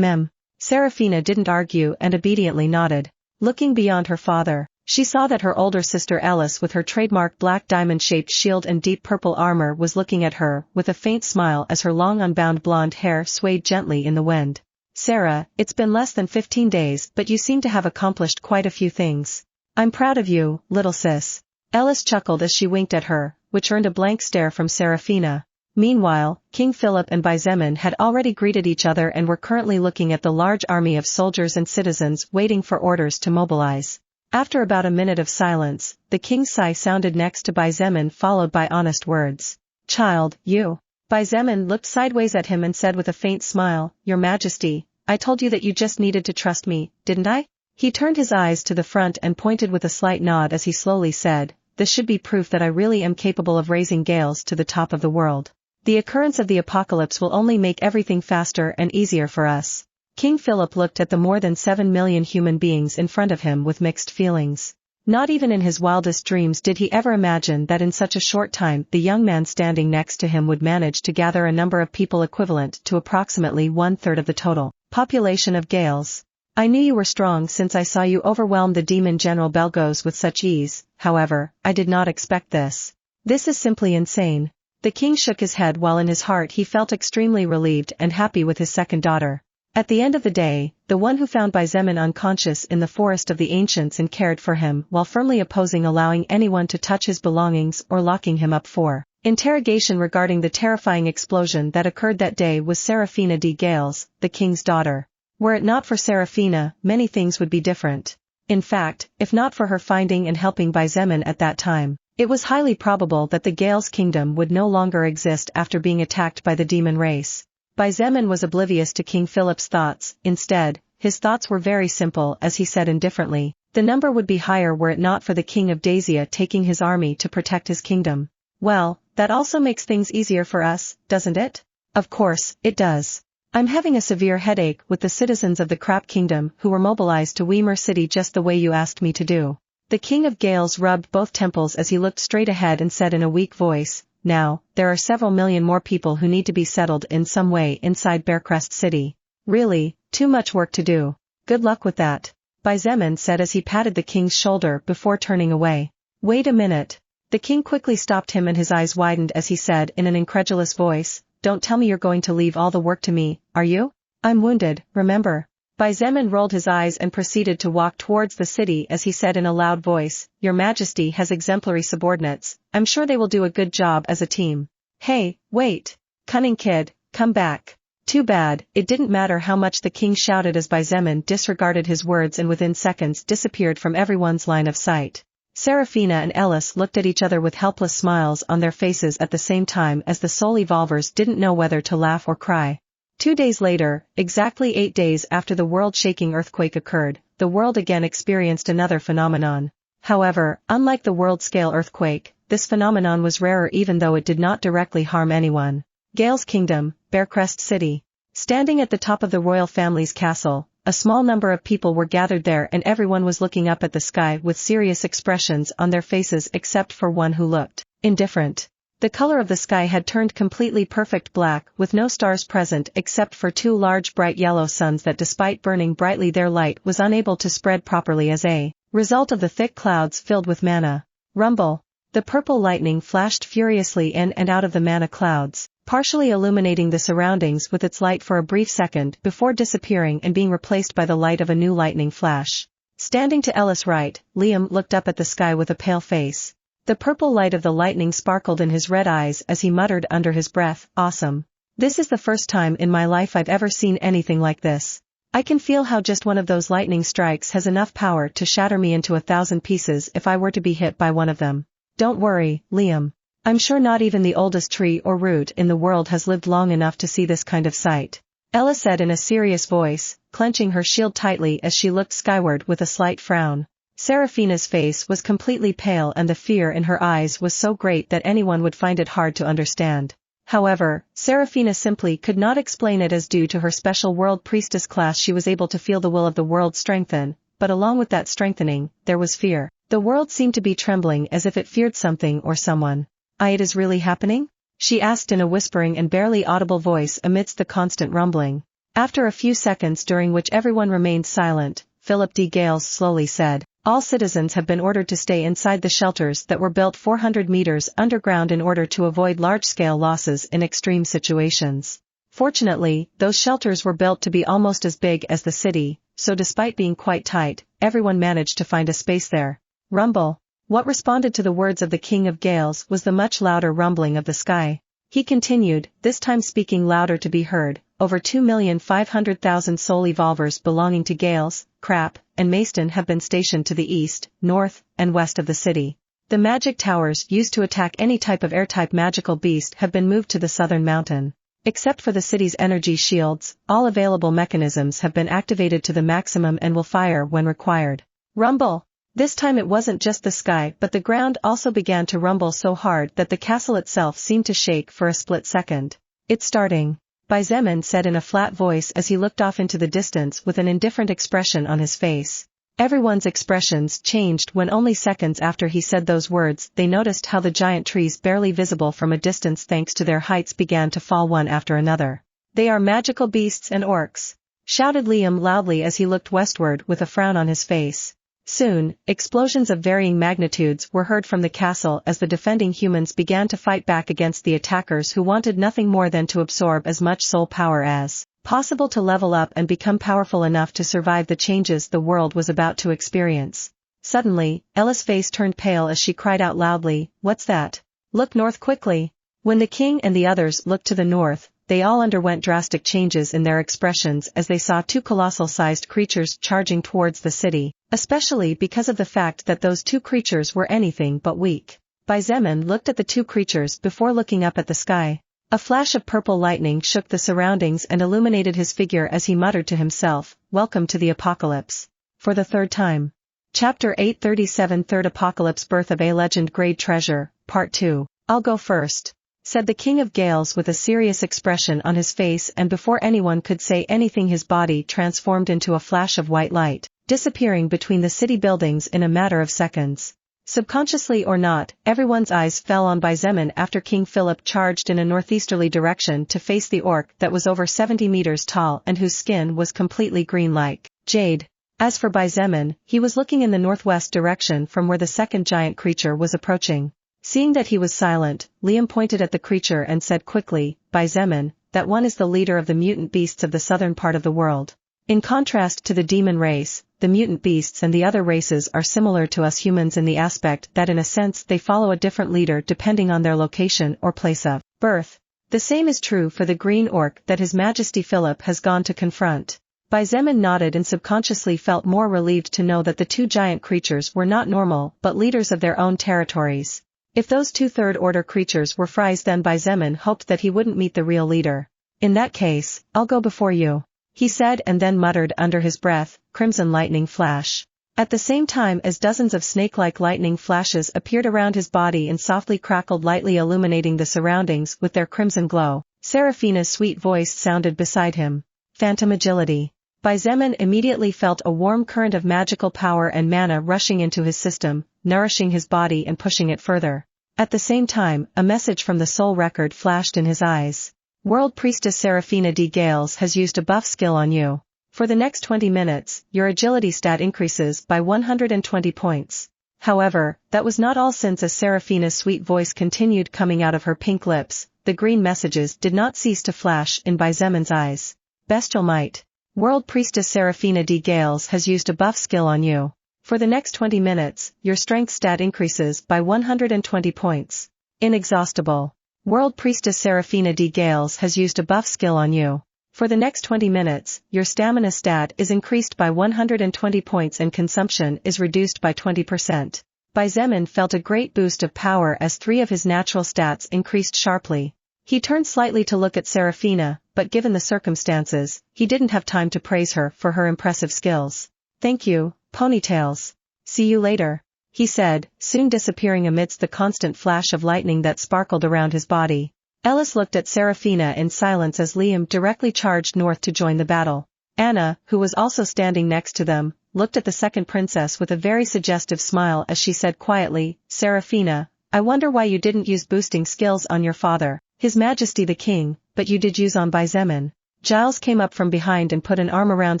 A: Seraphina didn't argue and obediently nodded. Looking beyond her father, she saw that her older sister Alice, with her trademark black diamond-shaped shield and deep purple armor, was looking at her with a faint smile as her long unbound blonde hair swayed gently in the wind. "Sarah, it's been less than 15 days, but you seem to have accomplished quite a few things. I'm proud of you, little sis." Alice chuckled as she winked at her, which earned a blank stare from Seraphina. Meanwhile, King Philip and Byzemin had already greeted each other and were currently looking at the large army of soldiers and citizens waiting for orders to mobilize. After about a minute of silence, the king's sigh sounded next to Byzemin, followed by honest words. "Child, you." Byzemin looked sideways at him and said with a faint smile, "Your Majesty, I told you that you just needed to trust me, didn't I?" He turned his eyes to the front and pointed with a slight nod as he slowly said, "This should be proof that I really am capable of raising Gales to the top of the world. The occurrence of the apocalypse will only make everything faster and easier for us." King Philip looked at the more than 7 million human beings in front of him with mixed feelings. Not even in his wildest dreams did he ever imagine that in such a short time the young man standing next to him would manage to gather a number of people equivalent to approximately 1/3 of the total population of Gales. "I knew you were strong since I saw you overwhelm the demon General Belgos with such ease, however, I did not expect this. This is simply insane." The king shook his head while in his heart he felt extremely relieved and happy with his second daughter. At the end of the day, the one who found Byzemin unconscious in the forest of the ancients and cared for him while firmly opposing allowing anyone to touch his belongings or locking him up for interrogation regarding the terrifying explosion that occurred that day was Seraphina de Gales, the king's daughter. Were it not for Seraphina, many things would be different. In fact, if not for her finding and helping Byzemin at that time, it was highly probable that the Gales kingdom would no longer exist after being attacked by the demon race. Byzemin was oblivious to King Philip's thoughts. Instead, his thoughts were very simple as he said indifferently, "The number would be higher were it not for the king of Dacia taking his army to protect his kingdom." "Well, that also makes things easier for us, doesn't it?" "Of course, it does." I'm having a severe headache with the citizens of the Crap Kingdom who were mobilized to Weimer City just the way you asked me to do. The King of Gales rubbed both temples as he looked straight ahead and said in a weak voice, now, there are several million more people who need to be settled in some way inside Bearcrest City. Really, too much work to do. Good luck with that. Xietain said as he patted the king's shoulder before turning away. Wait a minute. The king quickly stopped him and his eyes widened as he said in an incredulous voice, don't tell me you're going to leave all the work to me, are you? I'm wounded, remember? Xietain rolled his eyes and proceeded to walk towards the city as he said in a loud voice, Your Majesty has exemplary subordinates, I'm sure they will do a good job as a team. Hey, wait! Cunning kid, come back. Too bad, it didn't matter how much the king shouted as Xietain disregarded his words and within seconds disappeared from everyone's line of sight. Seraphina and Ellis looked at each other with helpless smiles on their faces at the same time as the soul evolvers didn't know whether to laugh or cry. 2 days later, exactly 8 days after the world-shaking earthquake occurred, the world again experienced another phenomenon. However, unlike the world-scale earthquake, this phenomenon was rarer even though it did not directly harm anyone. Gale's Kingdom, Bearcrest City. Standing at the top of the royal family's castle, a small number of people were gathered there and everyone was looking up at the sky with serious expressions on their faces except for one who looked indifferent. The color of the sky had turned completely perfect black with no stars present except for 2 large bright yellow suns that despite burning brightly their light was unable to spread properly as a result of the thick clouds filled with mana. Rumble. The purple lightning flashed furiously in and out of the mana clouds, partially illuminating the surroundings with its light for a brief second before disappearing and being replaced by the light of a new lightning flash. Standing to Ellis' right, Liam looked up at the sky with a pale face. The purple light of the lightning sparkled in his red eyes as he muttered under his breath, awesome. This is the first time in my life I've ever seen anything like this. I can feel how just one of those lightning strikes has enough power to shatter me into 1,000 pieces if I were to be hit by one of them. Don't worry, Liam. I'm sure not even the oldest tree or root in the world has lived long enough to see this kind of sight. Ella said in a serious voice, clenching her shield tightly as she looked skyward with a slight frown. Seraphina's face was completely pale and the fear in her eyes was so great that anyone would find it hard to understand. However, Seraphina simply could not explain it as due to her special world priestess class she was able to feel the will of the world strengthen, but along with that strengthening, there was fear. The world seemed to be trembling as if it feared something or someone. It is really happening? She asked in a whispering and barely audible voice amidst the constant rumbling. After a few seconds during which everyone remained silent, Philip D. Gales slowly said, all citizens have been ordered to stay inside the shelters that were built 400 meters underground in order to avoid large-scale losses in extreme situations. Fortunately, those shelters were built to be almost as big as the city, so despite being quite tight, everyone managed to find a space there. Rumble. What responded to the words of the King of Gales was the much louder rumbling of the sky. He continued, this time speaking louder to be heard, over 2,500,000 soul evolvers belonging to Gales, Crap, and Maeston have been stationed to the east, north, and west of the city. The magic towers used to attack any type of air-type magical beast have been moved to the southern mountain. Except for the city's energy shields, all available mechanisms have been activated to the maximum and will fire when required. Rumble! This time it wasn't just the sky but the ground also began to rumble so hard that the castle itself seemed to shake for a split second. It's starting. Xietain said in a flat voice as he looked off into the distance with an indifferent expression on his face. Everyone's expressions changed when only seconds after he said those words they noticed how the giant trees barely visible from a distance thanks to their heights began to fall one after another. They are magical beasts and orcs, shouted Liam loudly as he looked westward with a frown on his face. Soon, explosions of varying magnitudes were heard from the castle as the defending humans began to fight back against the attackers who wanted nothing more than to absorb as much soul power as possible to level up and become powerful enough to survive the changes the world was about to experience. Suddenly, Ella's face turned pale as she cried out loudly, "What's that? Look north quickly!" When the king and the others looked to the north, they all underwent drastic changes in their expressions as they saw 2 colossal-sized creatures charging towards the city, especially because of the fact that those 2 creatures were anything but weak. Xietain looked at the 2 creatures before looking up at the sky. A flash of purple lightning shook the surroundings and illuminated his figure as he muttered to himself, "Welcome to the apocalypse." For the 3rd time. Chapter 837 Third Apocalypse Birth of a Legend Grade Treasure, Part 2. I'll go first. said the King of Gales with a serious expression on his face, and before anyone could say anything his body transformed into a flash of white light, disappearing between the city buildings in a matter of seconds. Subconsciously or not, everyone's eyes fell on Xietain after King Philip charged in a northeasterly direction to face the orc that was over 70 meters tall and whose skin was completely green like jade. As for Xietain, he was looking in the northwest direction from where the second giant creature was approaching. Seeing that he was silent, Liam pointed at the creature and said quickly, Xietain, that one is the leader of the mutant beasts of the southern part of the world. In contrast to the demon race, the mutant beasts and the other races are similar to us humans in the aspect that in a sense they follow a different leader depending on their location or place of birth. The same is true for the green orc that His Majesty Philip has gone to confront. Xietain nodded and subconsciously felt more relieved to know that the two giant creatures were not normal but leaders of their own territories. If those two third-order creatures were Fries, then Xietain hoped that he wouldn't meet the real leader. In that case, I'll go before you, he said, and then muttered under his breath, crimson lightning flash. At the same time as dozens of snake-like lightning flashes appeared around his body and softly crackled, lightly illuminating the surroundings with their crimson glow, Seraphina's sweet voice sounded beside him. Phantom agility. Xietain immediately felt a warm current of magical power and mana rushing into his system, nourishing his body and pushing it further. At the same time, a message from the soul record flashed in his eyes. World Priestess Seraphina de Gales has used a buff skill on you. For the next 20 minutes, your agility stat increases by 120 points. However, that was not all, since as Seraphina's sweet voice continued coming out of her pink lips, the green messages did not cease to flash in Xietan's eyes. Bestial might. World Priestess Seraphina de Gales has used a buff skill on you. For the next 20 minutes, your strength stat increases by 120 points. Inexhaustible. World Priestess Seraphina de Gales has used a buff skill on you. For the next 20 minutes, your stamina stat is increased by 120 points and consumption is reduced by 20%. Xietain felt a great boost of power as 3 of his natural stats increased sharply. He turned slightly to look at Seraphina, but given the circumstances, he didn't have time to praise her for her impressive skills. Thank you, Ponytails. See you later, he said, soon disappearing amidst the constant flash of lightning that sparkled around his body. Ellis looked at Seraphina in silence as Liam directly charged north to join the battle. Anna, who was also standing next to them, looked at the second princess with a very suggestive smile as she said quietly, Seraphina, I wonder why you didn't use boosting skills on your father, His Majesty the King, but you did use on Xietain. Giles came up from behind and put an arm around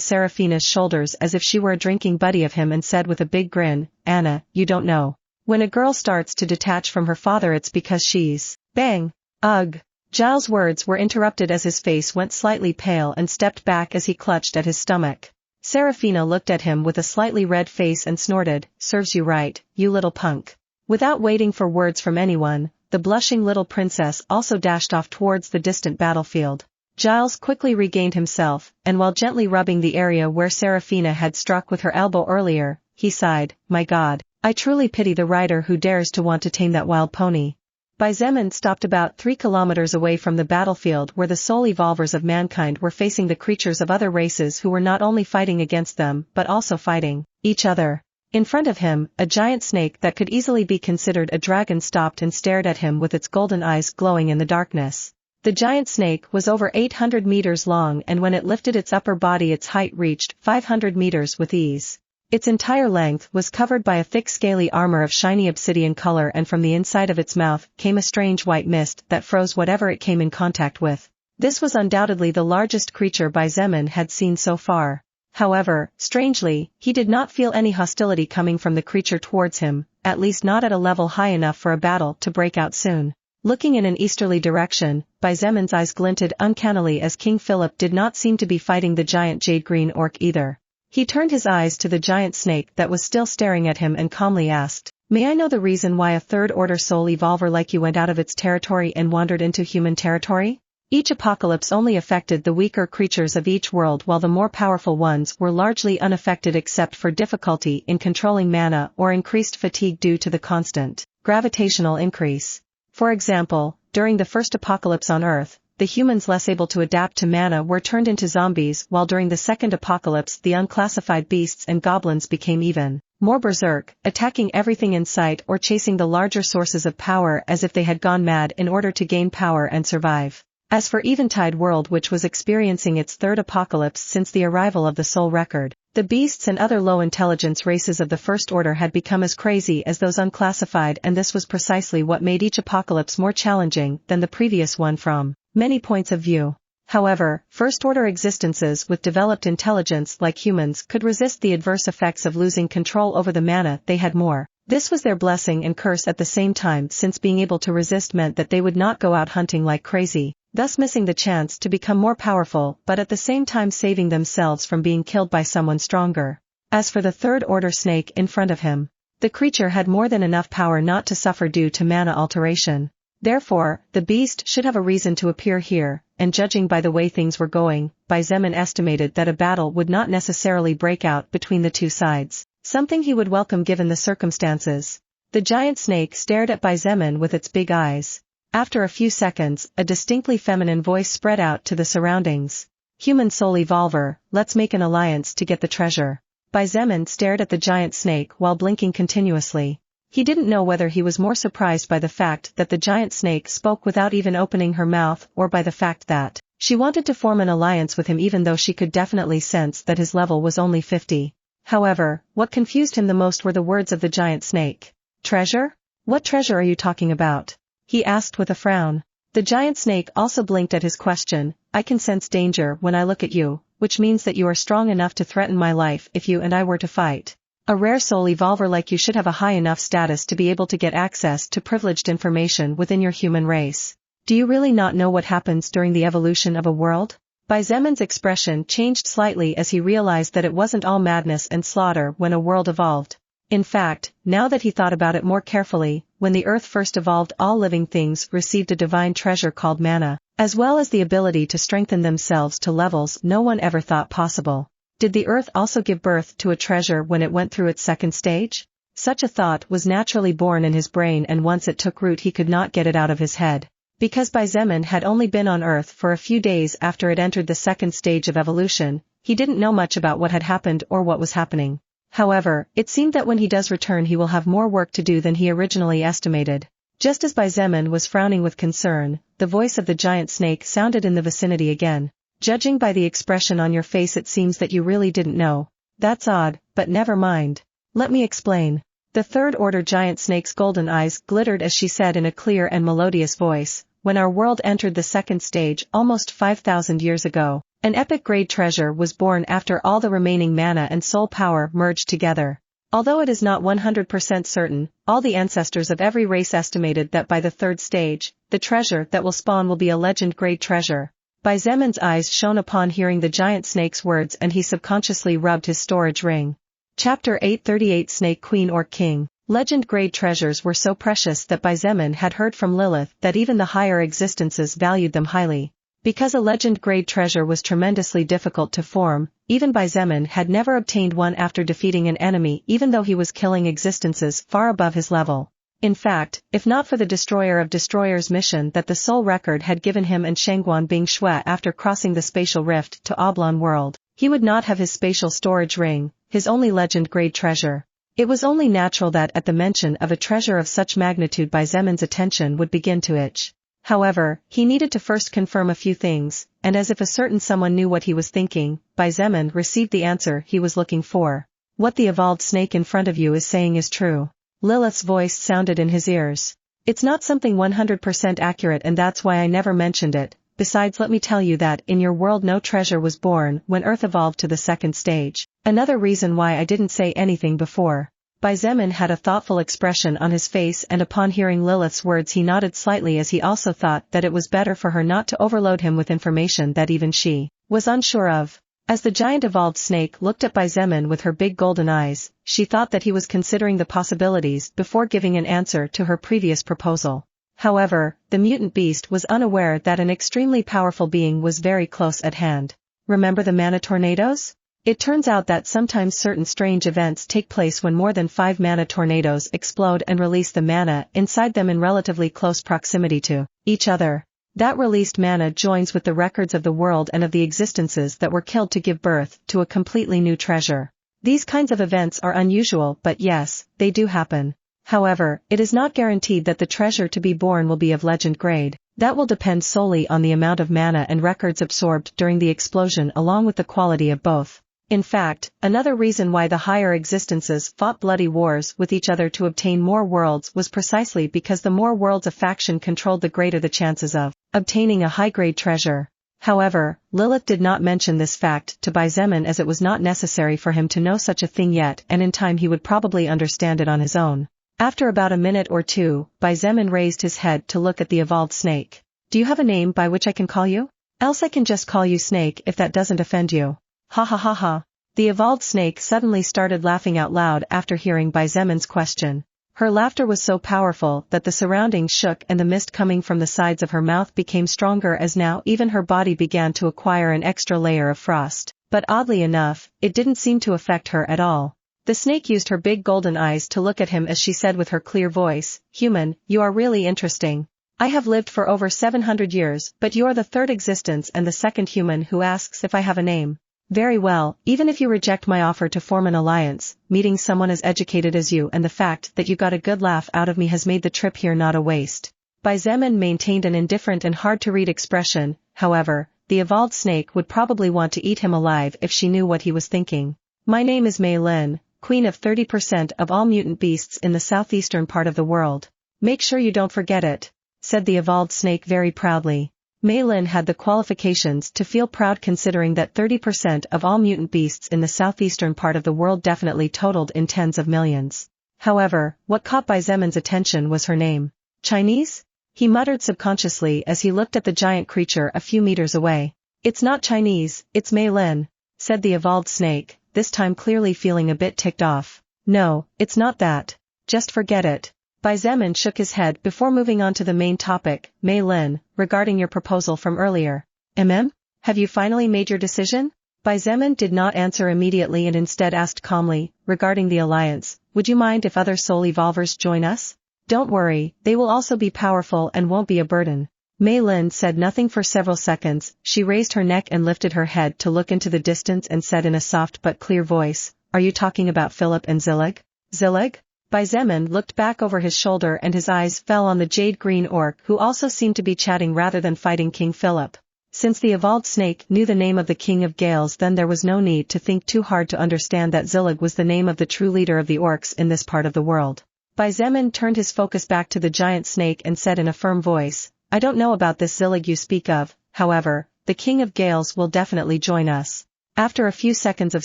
A: Seraphina's shoulders as if she were a drinking buddy of him and said with a big grin, Anna, you don't know. When a girl starts to detach from her father, it's because she's, bang. Ugh. Giles' words were interrupted as his face went slightly pale and stepped back as he clutched at his stomach. Seraphina looked at him with a slightly red face and snorted, serves you right, you little punk. Without waiting for words from anyone, the blushing little princess also dashed off towards the distant battlefield. Giles quickly regained himself, and while gently rubbing the area where Seraphina had struck with her elbow earlier, he sighed, my God, I truly pity the rider who dares to want to tame that wild pony. Xietain stopped about 3 kilometers away from the battlefield where the soul evolvers of mankind were facing the creatures of other races who were not only fighting against them but also fighting each other. In front of him, a giant snake that could easily be considered a dragon stopped and stared at him with its golden eyes glowing in the darkness. The giant snake was over 800 meters long, and when it lifted its upper body its height reached 500 meters with ease. Its entire length was covered by a thick scaly armor of shiny obsidian color, and from the inside of its mouth came a strange white mist that froze whatever it came in contact with. This was undoubtedly the largest creature Xietain had seen so far. However, strangely, he did not feel any hostility coming from the creature towards him, at least not at a level high enough for a battle to break out soon. Looking in an easterly direction, Xietan's eyes glinted uncannily as King Philip did not seem to be fighting the giant jade-green orc either. He turned his eyes to the giant snake that was still staring at him and calmly asked, May I know the reason why a third-order soul evolver like you went out of its territory and wandered into human territory? Each apocalypse only affected the weaker creatures of each world, while the more powerful ones were largely unaffected except for difficulty in controlling mana or increased fatigue due to the constant gravitational increase. For example, during the first apocalypse on Earth, the humans less able to adapt to mana were turned into zombies, while during the second apocalypse the unclassified beasts and goblins became even more berserk, attacking everything in sight or chasing the larger sources of power as if they had gone mad in order to gain power and survive. As for Eventide World, which was experiencing its third apocalypse since the arrival of the Soul Record, the beasts and other low-intelligence races of the First Order had become as crazy as those unclassified, and this was precisely what made each apocalypse more challenging than the previous one from many points of view. However, First Order existences with developed intelligence like humans could resist the adverse effects of losing control over the mana they had more. This was their blessing and curse at the same time, since being able to resist meant that they would not go out hunting like crazy, thus missing the chance to become more powerful but at the same time saving themselves from being killed by someone stronger. As for the Third Order snake in front of him, the creature had more than enough power not to suffer due to mana alteration. Therefore, the beast should have a reason to appear here, and judging by the way things were going, Xietain estimated that a battle would not necessarily break out between the two sides, something he would welcome given the circumstances. The giant snake stared at Xietain with its big eyes. After a few seconds, a distinctly feminine voice spread out to the surroundings. "Human soul evolver, let's make an alliance to get the treasure." Xietain stared at the giant snake while blinking continuously. He didn't know whether he was more surprised by the fact that the giant snake spoke without even opening her mouth, or by the fact that she wanted to form an alliance with him even though she could definitely sense that his level was only 50. However, what confused him the most were the words of the giant snake. "Treasure? What treasure are you talking about?" he asked with a frown. The giant snake also blinked at his question. "I can sense danger when I look at you, which means that you are strong enough to threaten my life if you and I were to fight. A rare soul evolver like you should have a high enough status to be able to get access to privileged information within your human race. Do you really not know what happens during the evolution of a world?" Xietan's expression changed slightly as he realized that it wasn't all madness and slaughter when a world evolved. In fact, now that he thought about it more carefully, when the Earth first evolved, all living things received a divine treasure called mana, as well as the ability to strengthen themselves to levels no one ever thought possible. Did the Earth also give birth to a treasure when it went through its second stage? Such a thought was naturally born in his brain, and once it took root he could not get it out of his head. Because Xietain had only been on Earth for a few days after it entered the second stage of evolution, he didn't know much about what had happened or what was happening. However, it seemed that when he does return he will have more work to do than he originally estimated. Just as Xietain was frowning with concern, the voice of the giant snake sounded in the vicinity again. "Judging by the expression on your face it seems that you really didn't know. That's odd, but never mind. Let me explain." The Third Order giant snake's golden eyes glittered as she said in a clear and melodious voice, "When our world entered the second stage almost 5,000 years ago, an epic grade treasure was born after all the remaining mana and soul power merged together. Although it is not 100% certain, all the ancestors of every race estimated that by the third stage, the treasure that will spawn will be a legend grade treasure." Xietan's eyes shone upon hearing the giant snake's words, and he subconsciously rubbed his storage ring. Chapter 838 Snake Queen or King. Legend grade treasures were so precious that Xietain had heard from Lilith that even the higher existences valued them highly. Because a legend grade treasure was tremendously difficult to form, even Xietain had never obtained one after defeating an enemy even though he was killing existences far above his level. In fact, if not for the Destroyer of Destroyers mission that the Soul Record had given him and Shangguan Bing Shui after crossing the spatial rift to Oblong World, he would not have his spatial storage ring, his only legend-grade treasure. It was only natural that at the mention of a treasure of such magnitude Xietan's attention would begin to itch. However, he needed to first confirm a few things, and as if a certain someone knew what he was thinking, Xietain received the answer he was looking for. "What the evolved snake in front of you is saying is true." Lilith's voice sounded in his ears. "It's not something 100% accurate, and that's why I never mentioned it. Besides, let me tell you that in your world no treasure was born when Earth evolved to the second stage. Another reason why I didn't say anything before." Xietain had a thoughtful expression on his face, and upon hearing Lilith's words he nodded slightly, as he also thought that it was better for her not to overload him with information that even she was unsure of. As the giant evolved snake looked at Xietain with her big golden eyes, she thought that he was considering the possibilities before giving an answer to her previous proposal. However, the mutant beast was unaware that an extremely powerful being was very close at hand. Remember the mana tornadoes? It turns out that sometimes certain strange events take place when more than 5 mana tornadoes explode and release the mana inside them in relatively close proximity to each other. That released mana joins with the records of the world and of the existences that were killed to give birth to a completely new treasure. These kinds of events are unusual, but yes, they do happen. However, it is not guaranteed that the treasure to be born will be of legend grade. That will depend solely on the amount of mana and records absorbed during the explosion along with the quality of both. In fact, another reason why the higher existences fought bloody wars with each other to obtain more worlds was precisely because the more worlds a faction controlled, the greater the chances of obtaining a high-grade treasure. However, Lilith did not mention this fact to Xietain as it was not necessary for him to know such a thing yet, and in time he would probably understand it on his own. After about a minute or two, Xietain raised his head to look at the evolved snake. Do you have a name by which I can call you? Else I can just call you Snake if that doesn't offend you. Ha ha ha ha. The evolved snake suddenly started laughing out loud after hearing Xietan's question. Her laughter was so powerful that the surroundings shook and the mist coming from the sides of her mouth became stronger as now even her body began to acquire an extra layer of frost. But oddly enough, it didn't seem to affect her at all. The snake used her big golden eyes to look at him as she said with her clear voice, "Human, you are really interesting. I have lived for over 700 years, but you are the third existence and the second human who asks if I have a name. Very well, even if you reject my offer to form an alliance, meeting someone as educated as you and the fact that you got a good laugh out of me has made the trip here not a waste." Xietain maintained an indifferent and hard-to-read expression. However, the evolved snake would probably want to eat him alive if she knew what he was thinking. "My name is Mei Lin, Queen of 30% of all mutant beasts in the southeastern part of the world. Make sure you don't forget it," said the evolved snake very proudly. Mei Lin had the qualifications to feel proud considering that 30% of all mutant beasts in the southeastern part of the world definitely totaled in tens of millions. However, what caught Xietan's attention was her name. "Chinese?" he muttered subconsciously as he looked at the giant creature a few meters away. "It's not Chinese, it's Mei Lin," said the evolved snake, this time clearly feeling a bit ticked off. "No, it's not that. Just forget it." Xietain shook his head before moving on to the main topic. "Mei Lin, regarding your proposal from earlier. Have you finally made your decision?" Xietain did not answer immediately and instead asked calmly, "Regarding the alliance, would you mind if other soul evolvers join us?" "Don't worry, they will also be powerful and won't be a burden." Mei Lin said nothing for several seconds. She raised her neck and lifted her head to look into the distance and said in a soft but clear voice, "Are you talking about Philip and Zillig?" "Zillig?" Xietain looked back over his shoulder and his eyes fell on the jade-green orc who also seemed to be chatting rather than fighting King Philip. Since the evolved snake knew the name of the King of Gales, then there was no need to think too hard to understand that Zillig was the name of the true leader of the orcs in this part of the world. Xietain turned his focus back to the giant snake and said in a firm voice, "I don't know about this Zillig you speak of, however, the King of Gales will definitely join us." After a few seconds of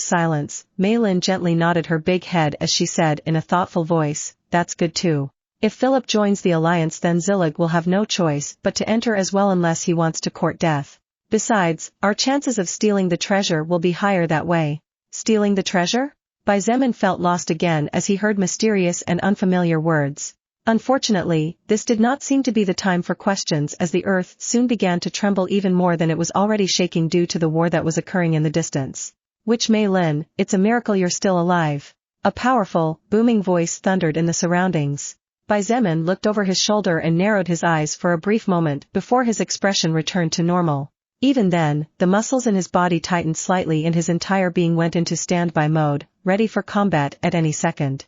A: silence, Mei Lin gently nodded her big head as she said in a thoughtful voice, "That's good too. If Philip joins the alliance, then Zillig will have no choice but to enter as well unless he wants to court death. Besides, our chances of stealing the treasure will be higher that way." "Stealing the treasure?" Xietain felt lost again as he heard mysterious and unfamiliar words. Unfortunately, this did not seem to be the time for questions as the earth soon began to tremble even more than it was already shaking due to the war that was occurring in the distance. "Which Mei Lin, it's a miracle you're still alive." A powerful, booming voice thundered in the surroundings. Xietain looked over his shoulder and narrowed his eyes for a brief moment before his expression returned to normal. Even then, the muscles in his body tightened slightly and his entire being went into standby mode, ready for combat at any second.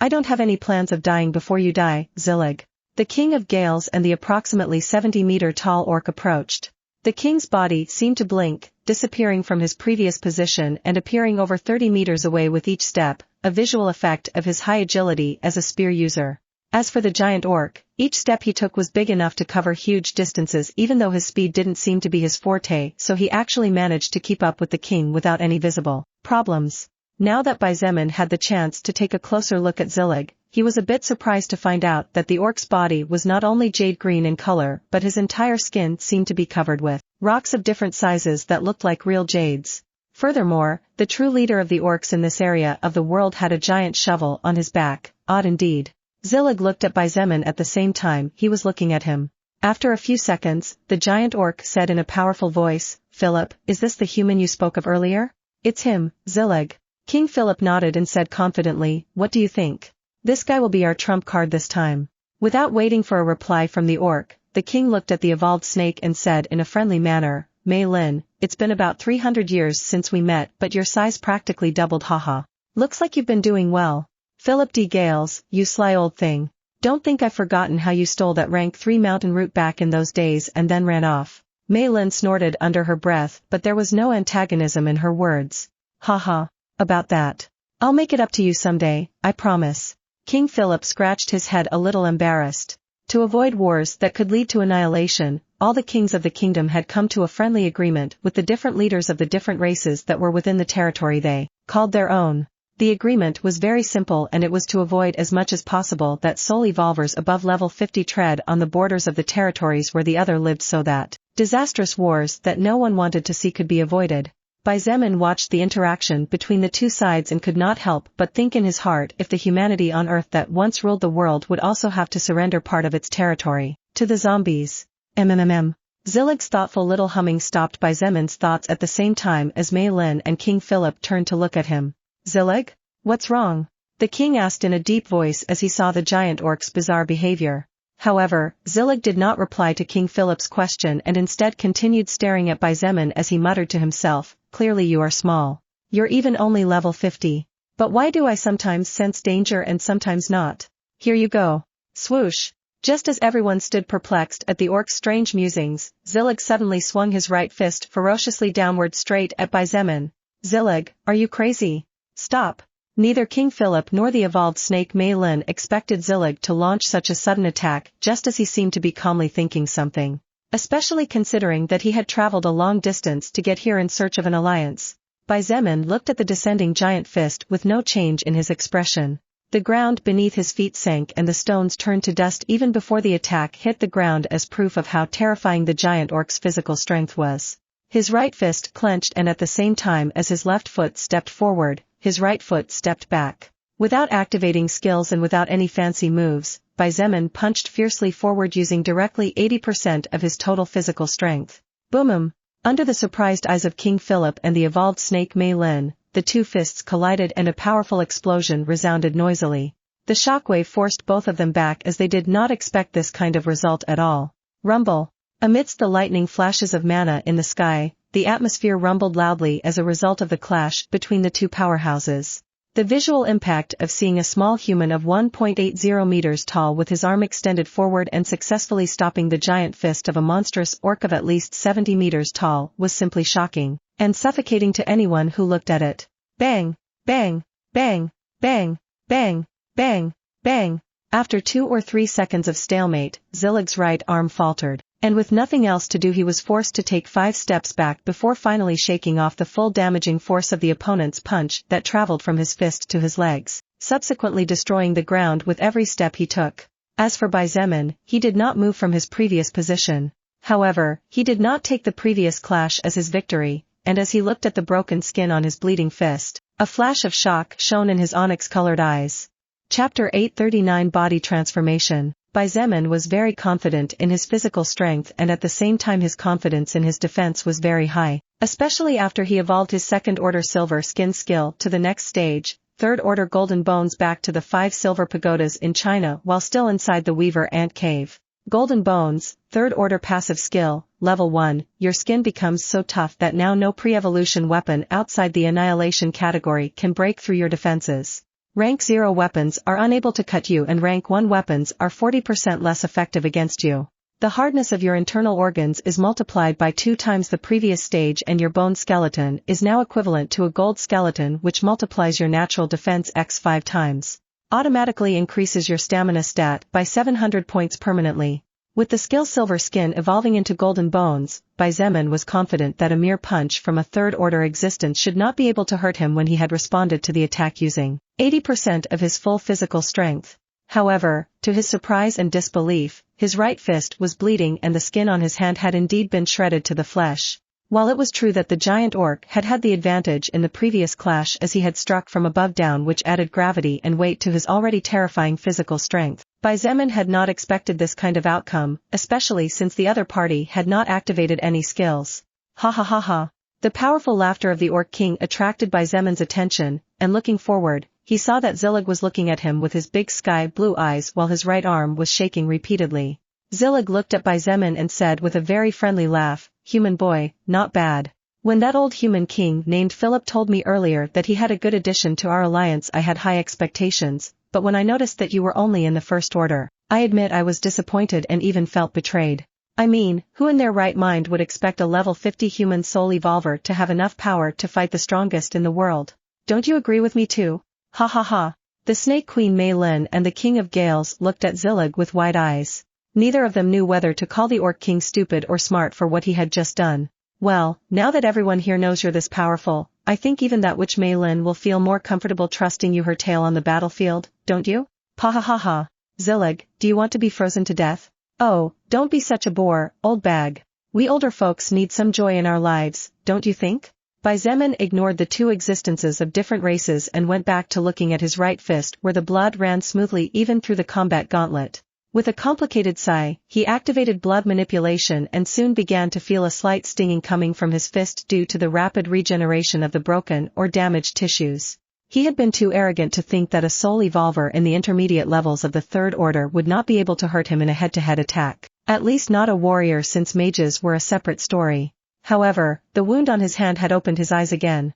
A: "I don't have any plans of dying before you die, Zillig." The King of Gales and the approximately 70-meter-tall orc approached. The king's body seemed to blink, disappearing from his previous position and appearing over 30 meters away with each step, a visual effect of his high agility as a spear user. As for the giant orc, each step he took was big enough to cover huge distances even though his speed didn't seem to be his forte, so he actually managed to keep up with the king without any visible problems. Now that Xietain had the chance to take a closer look at Zillig, he was a bit surprised to find out that the orc's body was not only jade green in color but his entire skin seemed to be covered with rocks of different sizes that looked like real jades. Furthermore, the true leader of the orcs in this area of the world had a giant shovel on his back. Odd indeed. Zillig looked at Xietain at the same time he was looking at him. After a few seconds, the giant orc said in a powerful voice, "Philip, is this the human you spoke of earlier?" "It's him, Zillig." King Philip nodded and said confidently, "What do you think? This guy will be our trump card this time." Without waiting for a reply from the orc, the king looked at the evolved snake and said in a friendly manner, "Mei Lin, it's been about 300 years since we met but your size practically doubled, haha. Looks like you've been doing well. Philip D. Gales, you sly old thing. Don't think I've forgotten how you stole that rank 3 mountain root back in those days and then ran off. Mei Lin snorted under her breath, but there was no antagonism in her words. Haha, about that. I'll make it up to you someday, I promise. King Philip scratched his head a little embarrassed. To avoid wars that could lead to annihilation, all the kings of the kingdom had come to a friendly agreement with the different leaders of the different races that were within the territory they called their own. The agreement was very simple, and it was to avoid as much as possible that soul evolvers above level 50 tread on the borders of the territories where the other lived, so that disastrous wars that no one wanted to see could be avoided. Bai Zemin watched the interaction between the two sides and could not help but think in his heart if the humanity on Earth that once ruled the world would also have to surrender part of its territory to the zombies. Zillig's thoughtful little humming stopped Bai Zemin's thoughts at the same time as Mei Lin and King Philip turned to look at him. Zillig? What's wrong? The king asked in a deep voice as he saw the giant orc's bizarre behavior. However, Zillig did not reply to King Philip's question and instead continued staring at Bai Zemin as he muttered to himself, clearly you are small. You're even only level 50. But why do I sometimes sense danger and sometimes not? Here you go. Swoosh. Just as everyone stood perplexed at the orc's strange musings, Zillig suddenly swung his right fist ferociously downward straight at Bai Zemin. Zillig, are you crazy? Stop. Neither King Philip nor the evolved snake Mei Lin expected Zillig to launch such a sudden attack just as he seemed to be calmly thinking something. Especially considering that he had traveled a long distance to get here in search of an alliance. Bai Zemin looked at the descending giant fist with no change in his expression. The ground beneath his feet sank and the stones turned to dust even before the attack hit the ground as proof of how terrifying the giant orc's physical strength was. His right fist clenched, and at the same time as his left foot stepped forward, his right foot stepped back. Without activating skills and without any fancy moves, Bai Zemin punched fiercely forward using directly 80% of his total physical strength. Boom! Under the surprised eyes of King Philip and the evolved snake Mei Lin, the two fists collided and a powerful explosion resounded noisily. The shockwave forced both of them back as they did not expect this kind of result at all. Rumble. Amidst the lightning flashes of mana in the sky, the atmosphere rumbled loudly as a result of the clash between the two powerhouses. The visual impact of seeing a small human of 1.80 meters tall with his arm extended forward and successfully stopping the giant fist of a monstrous orc of at least 70 meters tall was simply shocking and suffocating to anyone who looked at it. Bang! Bang! Bang! Bang! Bang! Bang! Bang! After 2 or 3 seconds of stalemate, Zillig's right arm faltered. And with nothing else to do, he was forced to take 5 steps back before finally shaking off the full damaging force of the opponent's punch that traveled from his fist to his legs, subsequently destroying the ground with every step he took. As for Bai Zemin, he did not move from his previous position. However, he did not take the previous clash as his victory, and as he looked at the broken skin on his bleeding fist, a flash of shock shone in his onyx-colored eyes. Chapter 839 Body Transformation. Bai Zemin was very confident in his physical strength, and at the same time his confidence in his defense was very high, especially after he evolved his second-order silver skin skill to the next stage, third-order golden bones back to the 5 silver pagodas in China while still inside the Weaver Ant Cave. Golden bones, third-order passive skill, level 1, your skin becomes so tough that now no pre-evolution weapon outside the annihilation category can break through your defenses. Rank 0 weapons are unable to cut you, and rank 1 weapons are 40% less effective against you. The hardness of your internal organs is multiplied by 2 times the previous stage, and your bone skeleton is now equivalent to a gold skeleton, which multiplies your natural defense x 5 times. Automatically increases your stamina stat by 700 points permanently. With the skill Silver Skin evolving into Golden Bones, Bai Zemin was confident that a mere punch from a third-order existence should not be able to hurt him when he had responded to the attack using 80% of his full physical strength. However, to his surprise and disbelief, his right fist was bleeding and the skin on his hand had indeed been shredded to the flesh. While it was true that the giant orc had had the advantage in the previous clash as he had struck from above down, which added gravity and weight to his already terrifying physical strength, Bai Zemin had not expected this kind of outcome, especially since the other party had not activated any skills. Ha ha ha ha. The powerful laughter of the Orc King attracted Bai Zemin's attention, and looking forward, he saw that Zillig was looking at him with his big sky-blue eyes while his right arm was shaking repeatedly. Zillig looked at Bai Zemin and said with a very friendly laugh, "Human boy, not bad. When that old human king named Philip told me earlier that he had a good addition to our alliance, I had high expectations, but when I noticed that you were only in the First Order, I admit I was disappointed and even felt betrayed. I mean, who in their right mind would expect a level 50 human soul evolver to have enough power to fight the strongest in the world? Don't you agree with me too? Ha ha ha. The Snake Queen Mei Lin and the King of Gales looked at Zillig with wide eyes. Neither of them knew whether to call the Orc King stupid or smart for what he had just done. Well, now that everyone here knows you're this powerful, I think even that witch Mei Lin will feel more comfortable trusting you her tale on the battlefield, don't you? Pa ha ha ha. Zillig, do you want to be frozen to death? Oh, don't be such a bore, old bag. We older folks need some joy in our lives, don't you think? Zemin ignored the two existences of different races and went back to looking at his right fist where the blood ran smoothly even through the combat gauntlet. With a complicated sigh, he activated blood manipulation and soon began to feel a slight stinging coming from his fist due to the rapid regeneration of the broken or damaged tissues. He had been too arrogant to think that a soul evolver in the intermediate levels of the Third Order would not be able to hurt him in a head-to-head attack, at least not a warrior, since mages were a separate story. However, the wound on his hand had opened his eyes again.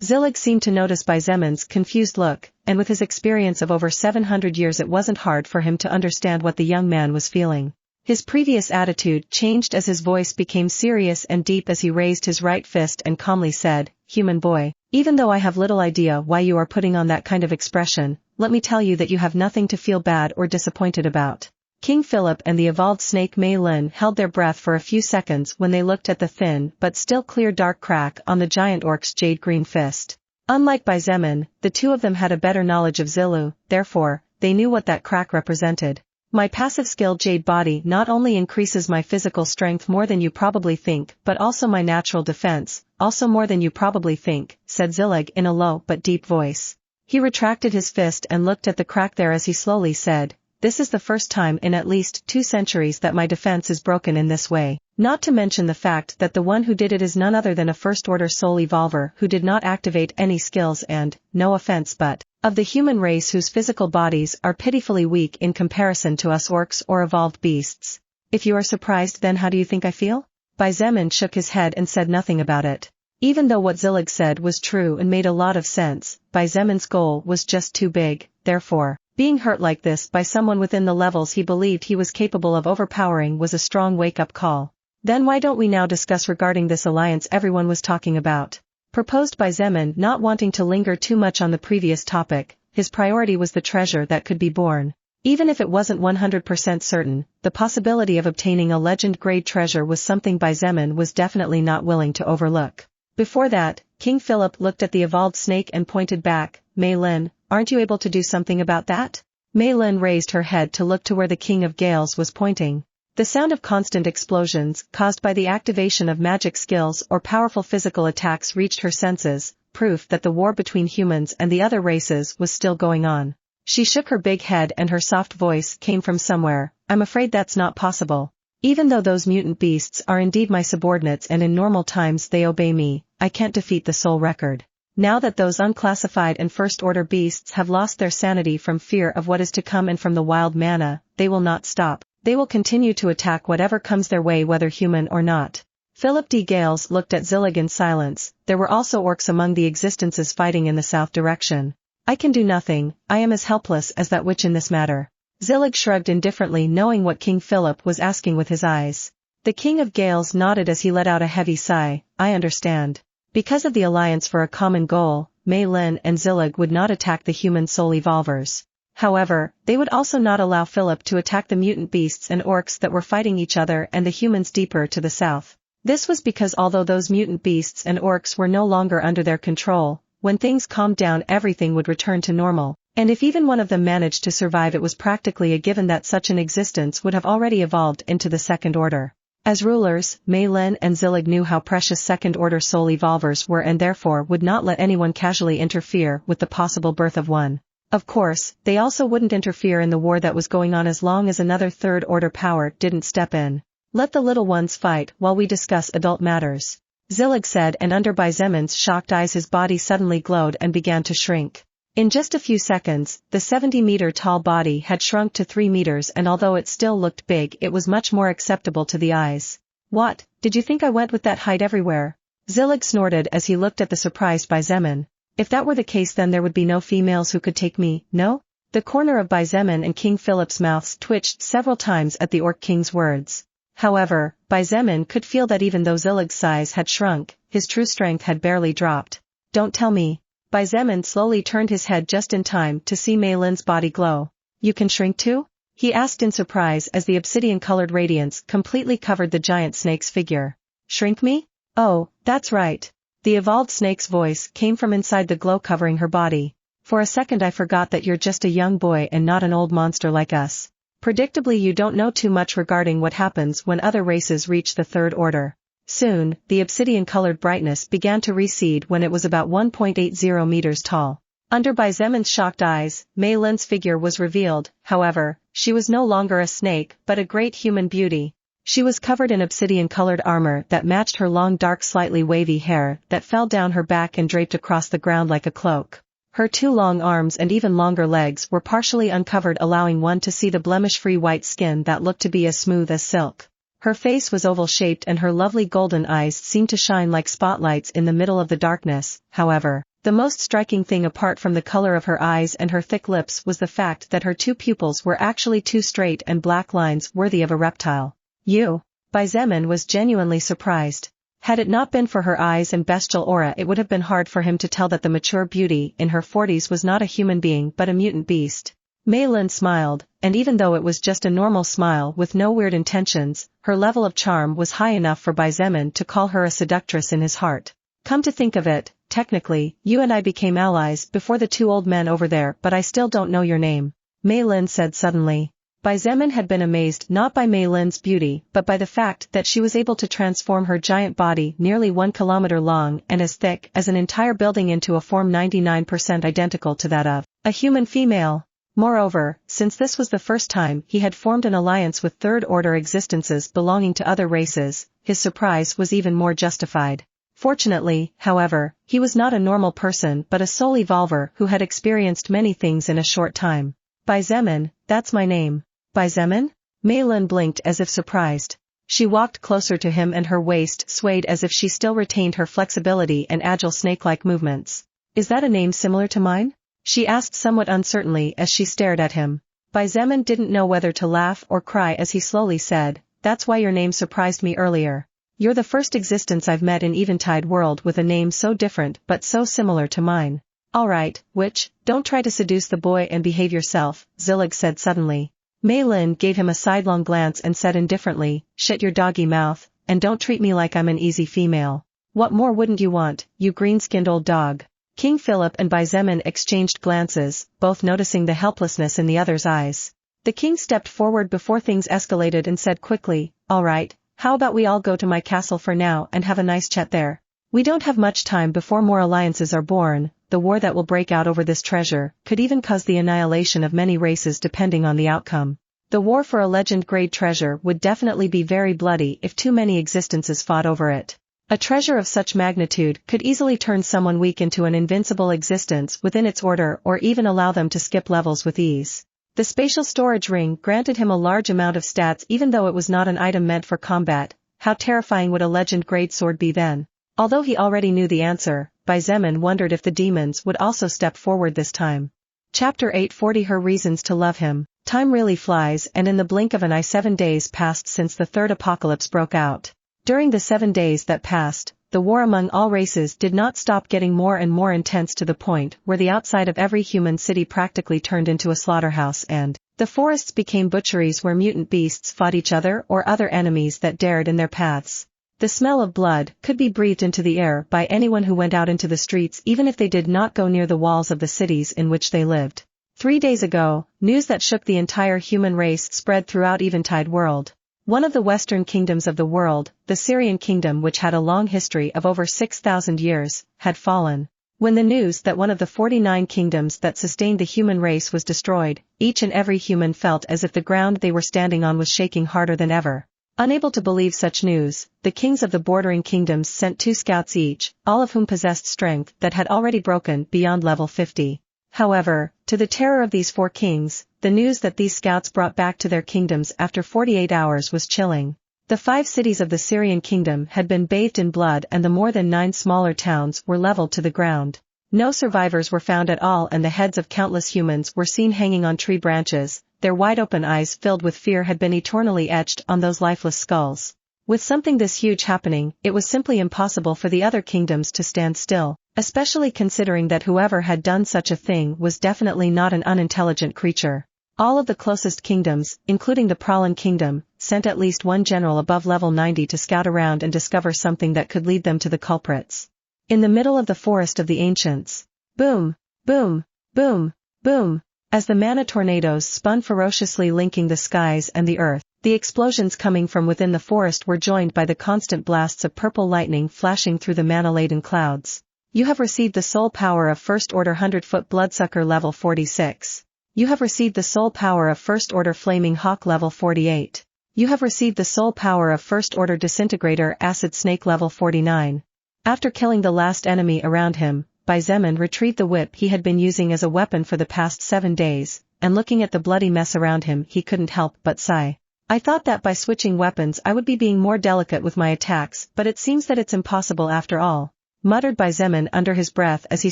A: Zillig seemed to notice Zemin's confused look, and with his experience of over 700 years it wasn't hard for him to understand what the young man was feeling. His previous attitude changed as his voice became serious and deep as he raised his right fist and calmly said, "Human boy, even though I have little idea why you are putting on that kind of expression, let me tell you that you have nothing to feel bad or disappointed about." King Philip and the evolved snake Mei Lin held their breath for a few seconds when they looked at the thin but still clear dark crack on the giant orc's jade-green fist. Unlike Zemin, the two of them had a better knowledge of Zilu, therefore, they knew what that crack represented. My passive skill Jade Body not only increases my physical strength more than you probably think but also my natural defense, also more than you probably think, said Zillig in a low but deep voice. He retracted his fist and looked at the crack there as he slowly said, "This is the first time in at least 2 centuries that my defense is broken in this way, not to mention the fact that the one who did it is none other than a first-order soul evolver who did not activate any skills and, no offense but, of the human race whose physical bodies are pitifully weak in comparison to us orcs or evolved beasts. If you are surprised, then how do you think I feel?" Zemin shook his head and said nothing about it. Even though what Zillig said was true and made a lot of sense, Zemin's goal was just too big, therefore, being hurt like this by someone within the levels he believed he was capable of overpowering was a strong wake-up call. "Then why don't we now discuss regarding this alliance everyone was talking about?" Proposed Zemin, not wanting to linger too much on the previous topic. His priority was the treasure that could be born. Even if it wasn't 100% certain, the possibility of obtaining a legend-grade treasure was something Zemin was definitely not willing to overlook. Before that, King Philip looked at the evolved snake and pointed back, "Mei Lin, aren't you able to do something about that?" Mei Lin raised her head to look to where the King of Gales was pointing. The sound of constant explosions, caused by the activation of magic skills or powerful physical attacks, reached her senses, proof that the war between humans and the other races was still going on. She shook her big head and her soft voice came from somewhere, "I'm afraid that's not possible. Even though those mutant beasts are indeed my subordinates and in normal times they obey me, I can't defeat the soul record. Now that those unclassified and first-order beasts have lost their sanity from fear of what is to come and from the wild mana, they will not stop. They will continue to attack whatever comes their way, whether human or not." Philip D. Gales looked at Zillig in silence. There were also orcs among the existences fighting in the south direction. "I can do nothing, I am as helpless as that witch in this matter." Zillig shrugged indifferently, knowing what King Philip was asking with his eyes. The King of Gales nodded as he let out a heavy sigh. "I understand. Because of the alliance for a common goal, Mei Lin and Zillig would not attack the human soul evolvers. However, they would also not allow Philip to attack the mutant beasts and orcs that were fighting each other and the humans deeper to the south. This was because although those mutant beasts and orcs were no longer under their control, when things calmed down everything would return to normal, and if even one of them managed to survive, it was practically a given that such an existence would have already evolved into the Second Order. As rulers, Mei Lin and Zillig knew how precious Second-Order soul evolvers were and therefore would not let anyone casually interfere with the possible birth of one. Of course, they also wouldn't interfere in the war that was going on as long as another Third-Order power didn't step in. "Let the little ones fight while we discuss adult matters," Zillig said, and under Zemin's shocked eyes his body suddenly glowed and began to shrink. In just a few seconds, the 70-meter-tall body had shrunk to 3 meters, and although it still looked big, it was much more acceptable to the eyes. "What, did you think I went with that height everywhere?" Zillig snorted as he looked at the surprised Bizemin. If that were the case, then there would be no females who could take me, no? The corner of Bizemin and King Philip's mouths twitched several times at the Orc King's words. However, Bizemin could feel that even though Zillig's size had shrunk, his true strength had barely dropped. Don't tell me. Bizemin slowly turned his head just in time to see Mei Lin's body glow. You can shrink too? He asked in surprise as the obsidian-colored radiance completely covered the giant snake's figure. Shrink me? Oh, that's right. The evolved snake's voice came from inside the glow covering her body. For a second I forgot that you're just a young boy and not an old monster like us. Predictably, you don't know too much regarding what happens when other races reach the Third Order. Soon, the obsidian-colored brightness began to recede when it was about 1.80 meters tall. Under Bizemin's shocked eyes, Mei Lin's figure was revealed. However, she was no longer a snake but a great human beauty. She was covered in obsidian-colored armor that matched her long dark slightly wavy hair that fell down her back and draped across the ground like a cloak. Her two long arms and even longer legs were partially uncovered, allowing one to see the blemish-free white skin that looked to be as smooth as silk. Her face was oval-shaped and her lovely golden eyes seemed to shine like spotlights in the middle of the darkness. However, the most striking thing apart from the color of her eyes and her thick lips was the fact that her two pupils were actually two straight and black lines worthy of a reptile. You? Bizemin was genuinely surprised. Had it not been for her eyes and bestial aura, it would have been hard for him to tell that the mature beauty in her 40s was not a human being but a mutant beast. Mei Lin smiled, and even though it was just a normal smile with no weird intentions, her level of charm was high enough for Bizemin to call her a seductress in his heart. Come to think of it, technically, you and I became allies before the two old men over there, but I still don't know your name. Mei Lin said suddenly. Bizemin had been amazed not by Mei Lin's beauty but by the fact that she was able to transform her giant body nearly 1 kilometer long and as thick as an entire building into a form 99% identical to that of a human female. Moreover, since this was the first time he had formed an alliance with third-order existences belonging to other races, his surprise was even more justified. Fortunately, however, he was not a normal person but a soul evolver who had experienced many things in a short time. Bizemin, that's my name. Bizemin? Mei Lin blinked as if surprised. She walked closer to him and her waist swayed as if she still retained her flexibility and agile snake-like movements. Is that a name similar to mine? She asked somewhat uncertainly as she stared at him. Bizemin didn't know whether to laugh or cry as he slowly said, that's why your name surprised me earlier. You're the first existence I've met in Eventide World with a name so different but so similar to mine. Alright, witch, don't try to seduce the boy and behave yourself, Zillig said suddenly. Mei Lin gave him a sidelong glance and said indifferently, shut your doggy mouth, and don't treat me like I'm an easy female. What more wouldn't you want, you green-skinned old dog? King Philip and Bizemin exchanged glances, both noticing the helplessness in the other's eyes. The king stepped forward before things escalated and said quickly, alright, how about we all go to my castle for now and have a nice chat there? We don't have much time before more alliances are born. The war that will break out over this treasure could even cause the annihilation of many races depending on the outcome. The war for a legend-grade treasure would definitely be very bloody if too many existences fought over it. A treasure of such magnitude could easily turn someone weak into an invincible existence within its order or even allow them to skip levels with ease. The spatial storage ring granted him a large amount of stats even though it was not an item meant for combat. How terrifying would a legend-grade sword be then? Although he already knew the answer, Bizemin wondered if the demons would also step forward this time. Chapter 840 Her Reasons to Love Him. Time really flies and in the blink of an eye 7 days passed since the third apocalypse broke out. During the 7 days that passed, the war among all races did not stop getting more and more intense to the point where the outside of every human city practically turned into a slaughterhouse and the forests became butcheries where mutant beasts fought each other or other enemies that dared in their paths. The smell of blood could be breathed into the air by anyone who went out into the streets even if they did not go near the walls of the cities in which they lived. 3 days ago, news that shook the entire human race spread throughout Eventide World. One of the western kingdoms of the world, the Syrian kingdom which had a long history of over 6,000 years, had fallen. When the news that one of the 49 kingdoms that sustained the human race was destroyed, each and every human felt as if the ground they were standing on was shaking harder than ever. Unable to believe such news, the kings of the bordering kingdoms sent 2 scouts each, all of whom possessed strength that had already broken beyond level 50. However, to the terror of these 4 kings, the news that these scouts brought back to their kingdoms after 48 hours was chilling. The 5 cities of the Syrian kingdom had been bathed in blood and the more than 9 smaller towns were leveled to the ground. No survivors were found at all and the heads of countless humans were seen hanging on tree branches, their wide-open eyes filled with fear had been eternally etched on those lifeless skulls. With something this huge happening, it was simply impossible for the other kingdoms to stand still, especially considering that whoever had done such a thing was definitely not an unintelligent creature. All of the closest kingdoms, including the Pralan kingdom, sent at least one general above level 90 to scout around and discover something that could lead them to the culprits. In the middle of the forest of the ancients, boom, boom, boom, boom, as the mana tornadoes spun ferociously linking the skies and the earth, the explosions coming from within the forest were joined by the constant blasts of purple lightning flashing through the mana-laden clouds. You have received the soul power of First Order 100-foot Bloodsucker level 46. You have received the soul power of First Order Flaming Hawk level 48. You have received the soul power of First Order Disintegrator Acid Snake level 49. After killing the last enemy around him, Xietain retrieved the whip he had been using as a weapon for the past 7 days, and looking at the bloody mess around him he couldn't help but sigh. I thought that by switching weapons I would be being more delicate with my attacks, but it seems that it's impossible after all, muttered Xietain under his breath as he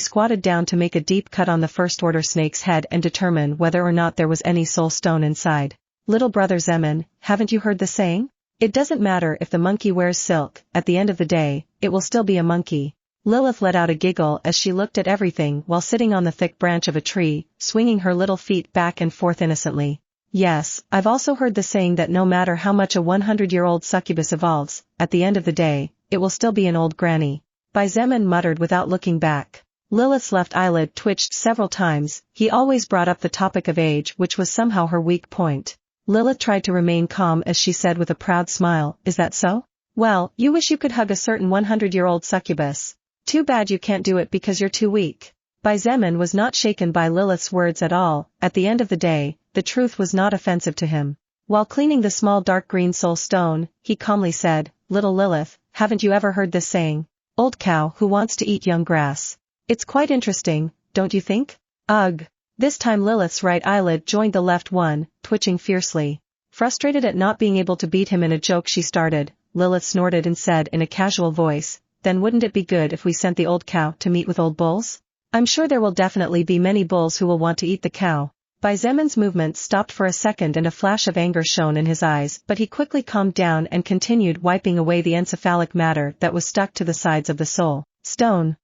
A: squatted down to make a deep cut on the First Order snake's head and determine whether or not there was any soul stone inside. Little brother Xietain, haven't you heard the saying? It doesn't matter if the monkey wears silk, at the end of the day, it will still be a monkey. Lilith let out a giggle as she looked at everything while sitting on the thick branch of a tree, swinging her little feet back and forth innocently. Yes, I've also heard the saying that no matter how much a 100-year-old succubus evolves, at the end of the day, it will still be an old granny. Xietain muttered without looking back. Lilith's left eyelid twitched several times. He always brought up the topic of age, which was somehow her weak point. Lilith tried to remain calm as she said with a proud smile, "Is that so? Well, you wish you could hug a certain 100-year-old succubus. Too bad you can't do it because you're too weak." Xietain was not shaken by Lilith's words at all. At the end of the day, the truth was not offensive to him. While cleaning the small dark green soul stone, he calmly said, "Little Lilith, haven't you ever heard this saying? Old cow who wants to eat young grass. It's quite interesting, don't you think?" Ugh. This time Lilith's right eyelid joined the left one, twitching fiercely. Frustrated at not being able to beat him in a joke she started, Lilith snorted and said in a casual voice, "Then wouldn't it be good if we sent the old cow to meet with old bulls? I'm sure there will definitely be many bulls who will want to eat the cow." Xietan's movement stopped for a second and a flash of anger shone in his eyes, but he quickly calmed down and continued wiping away the encephalic matter that was stuck to the sides of the soul stone.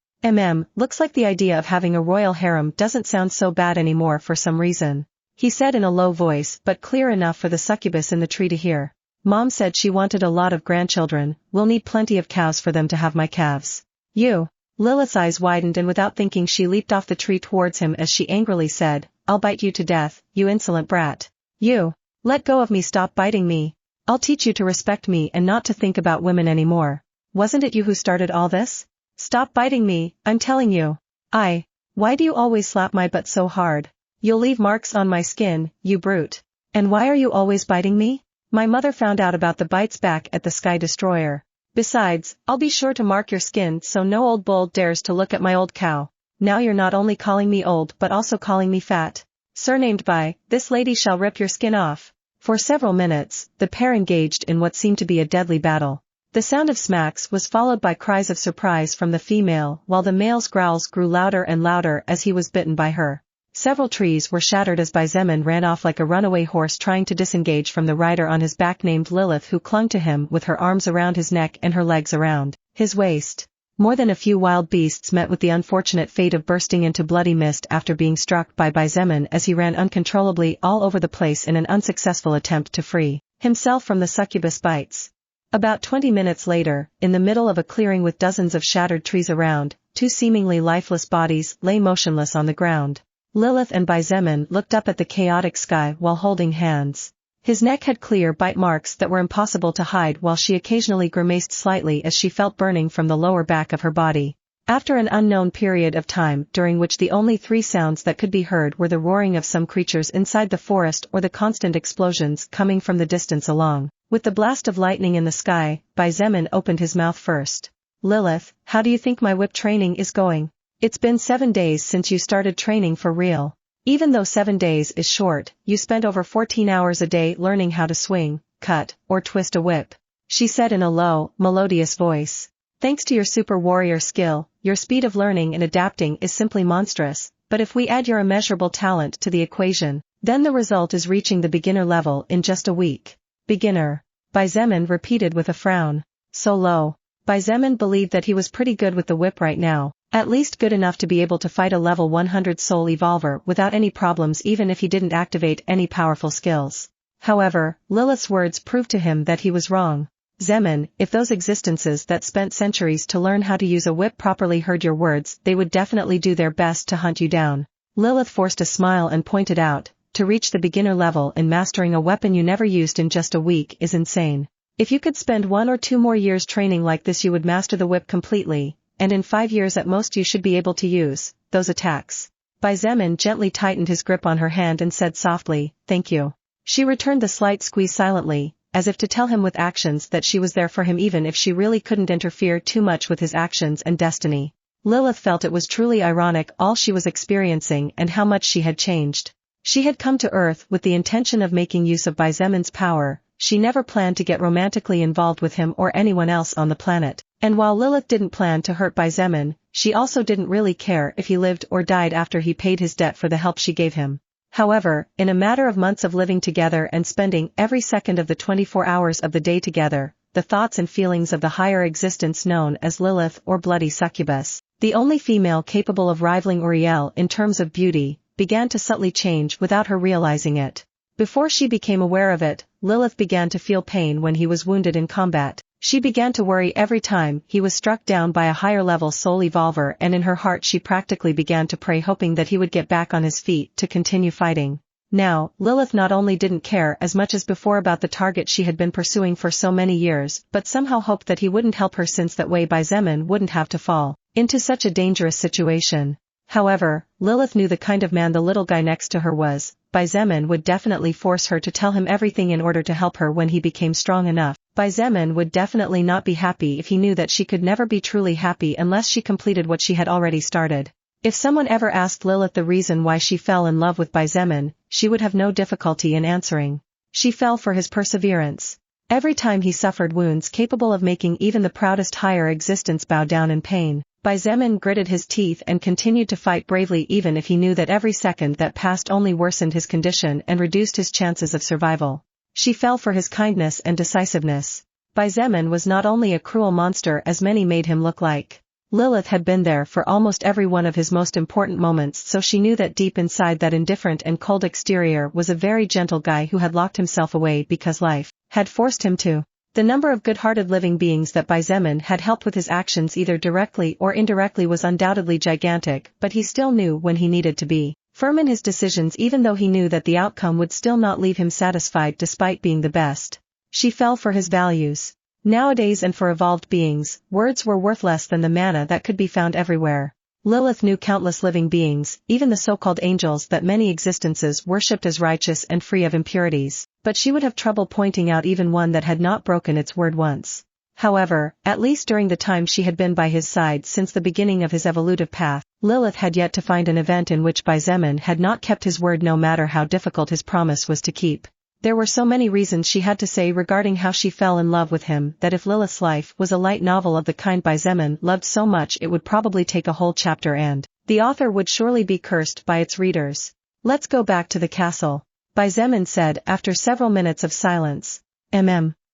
A: Looks like the idea of having a royal harem doesn't sound so bad anymore for some reason," he said in a low voice but clear enough for the succubus in the tree to hear. "Mom said she wanted a lot of grandchildren. We'll need plenty of cows for them to have my calves." "You?" Lilith's eyes widened and without thinking she leaped off the tree towards him as she angrily said, "I'll bite you to death, you insolent brat. You! Let go of me, stop biting me. I'll teach you to respect me and not to think about women anymore. Wasn't it you who started all this? Stop biting me, I'm telling you." Why do you always slap my butt so hard? You'll leave marks on my skin, you brute. And why are you always biting me? My mother found out about the bites back at the Sky Destroyer. Besides, I'll be sure to mark your skin so no old bull dares to look at my old cow. Now you're not only calling me old but also calling me fat. Surnamed by, this lady shall rip your skin off. For several minutes, the pair engaged in what seemed to be a deadly battle. The sound of smacks was followed by cries of surprise from the female, while the male's growls grew louder and louder as he was bitten by her. Several trees were shattered as Xietain ran off like a runaway horse trying to disengage from the rider on his back named Lilith, who clung to him with her arms around his neck and her legs around his waist. More than a few wild beasts met with the unfortunate fate of bursting into bloody mist after being struck by Xietain as he ran uncontrollably all over the place in an unsuccessful attempt to free himself from the succubus bites. About 20 minutes later, in the middle of a clearing with dozens of shattered trees around, 2 seemingly lifeless bodies lay motionless on the ground. Lilith and Xietain looked up at the chaotic sky while holding hands. His neck had clear bite marks that were impossible to hide, while she occasionally grimaced slightly as she felt burning from the lower back of her body. After an unknown period of time during which the only 3 sounds that could be heard were the roaring of some creatures inside the forest or the constant explosions coming from the distance along with the blast of lightning in the sky, Xietain opened his mouth first. "Lilith, how do you think my whip training is going? It's been 7 days since you started training for real. Even though 7 days is short, you spent over 14 hours a day learning how to swing, cut, or twist a whip. she said in a low, melodious voice. Thanks to your super warrior skill, your speed of learning and adapting is simply monstrous, but if we add your immeasurable talent to the equation, then the result is reaching the beginner level in just a week. Beginner. Xietain repeated with a frown. So low. Xietain believed that he was pretty good with the whip right now, at least good enough to be able to fight a level 100 soul evolver without any problems even if he didn't activate any powerful skills. However, Lilith's words proved to him that he was wrong. Xietain, if those existences that spent centuries to learn how to use a whip properly heard your words, they would definitely do their best to hunt you down. Lilith forced a smile and pointed out, to reach the beginner level in mastering a weapon you never used in just a week is insane. If you could spend 1 or 2 more years training like this you would master the whip completely, and in 5 years at most you should be able to use those attacks. Xietain gently tightened his grip on her hand and said softly, thank you. She returned the slight squeeze silently, as if to tell him with actions that she was there for him even if she really couldn't interfere too much with his actions and destiny. Lilith felt it was truly ironic all she was experiencing and how much she had changed. She had come to Earth with the intention of making use of Xietan's power. She never planned to get romantically involved with him or anyone else on the planet, and while Lilith didn't plan to hurt Xietain, she also didn't really care if he lived or died after he paid his debt for the help she gave him. However, in a matter of months of living together and spending every second of the 24 hours of the day together, the thoughts and feelings of the higher existence known as Lilith or Bloody Succubus, the only female capable of rivaling Uriel in terms of beauty, began to subtly change without her realizing it. Before she became aware of it, Lilith began to feel pain when he was wounded in combat. She began to worry every time he was struck down by a higher-level soul evolver, and in her heart she practically began to pray hoping that he would get back on his feet to continue fighting. Now, Lilith not only didn't care as much as before about the target she had been pursuing for so many years, but somehow hoped that he wouldn't help her since that way Xietain wouldn't have to fall into such a dangerous situation. However, Lilith knew the kind of man the little guy next to her was. Xietain would definitely force her to tell him everything in order to help her when he became strong enough. Xietain would definitely not be happy if he knew that she could never be truly happy unless she completed what she had already started. If someone ever asked Lilith the reason why she fell in love with Xietain, she would have no difficulty in answering. She fell for his perseverance. Every time he suffered wounds capable of making even the proudest higher existence bow down in pain, Xietain gritted his teeth and continued to fight bravely even if he knew that every second that passed only worsened his condition and reduced his chances of survival. She fell for his kindness and decisiveness. Xietain was not only a cruel monster as many made him look like. Lilith had been there for almost every one of his most important moments, so she knew that deep inside that indifferent and cold exterior was a very gentle guy who had locked himself away because life had forced him to. The number of good-hearted living beings that Xietain had helped with his actions either directly or indirectly was undoubtedly gigantic, but he still knew when he needed to be firm in his decisions even though he knew that the outcome would still not leave him satisfied despite being the best. She fell for his values. Nowadays and for evolved beings, words were worth less than the mana that could be found everywhere. Lilith knew countless living beings, even the so-called angels that many existences worshipped as righteous and free of impurities, but she would have trouble pointing out even one that had not broken its word once. However, at least during the time she had been by his side since the beginning of his evolutive path, Lilith had yet to find an event in which Xietain had not kept his word no matter how difficult his promise was to keep. There were so many reasons she had to say regarding how she fell in love with him that if Lilith's life was a light novel of the kind Xietain loved so much it would probably take a whole chapter and the author would surely be cursed by its readers. Let's go back to the castle, Xietain said after several minutes of silence.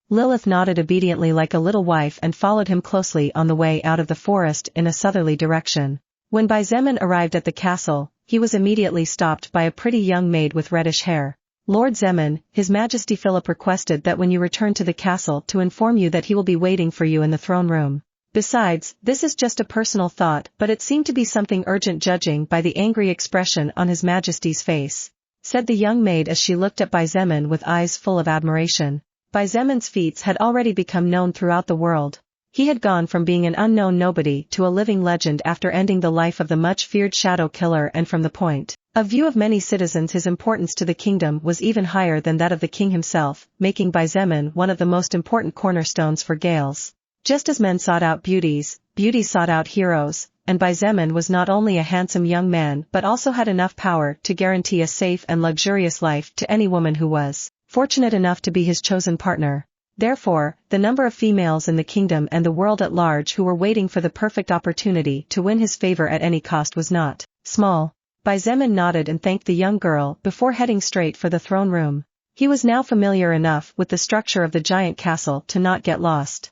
A: Lilith nodded obediently like a little wife and followed him closely on the way out of the forest in a southerly direction. When Xietain arrived at the castle, he was immediately stopped by a pretty young maid with reddish hair. Lord Xietain, His Majesty Philip requested that when you return to the castle to inform you that he will be waiting for you in the throne room. Besides, this is just a personal thought, but it seemed to be something urgent judging by the angry expression on His Majesty's face, said the young maid as she looked at Xietain with eyes full of admiration. Xietan's feats had already become known throughout the world. He had gone from being an unknown nobody to a living legend after ending the life of the much-feared Shadow Killer, and from the point of view of many citizens his importance to the kingdom was even higher than that of the king himself, making Xietain one of the most important cornerstones for Gales. Just as men sought out beauties, beauty sought out heroes, and Xietain was not only a handsome young man but also had enough power to guarantee a safe and luxurious life to any woman who was fortunate enough to be his chosen partner. Therefore, the number of females in the kingdom and the world at large who were waiting for the perfect opportunity to win his favor at any cost was not small. Xietain nodded and thanked the young girl before heading straight for the throne room. He was now familiar enough with the structure of the giant castle to not get lost.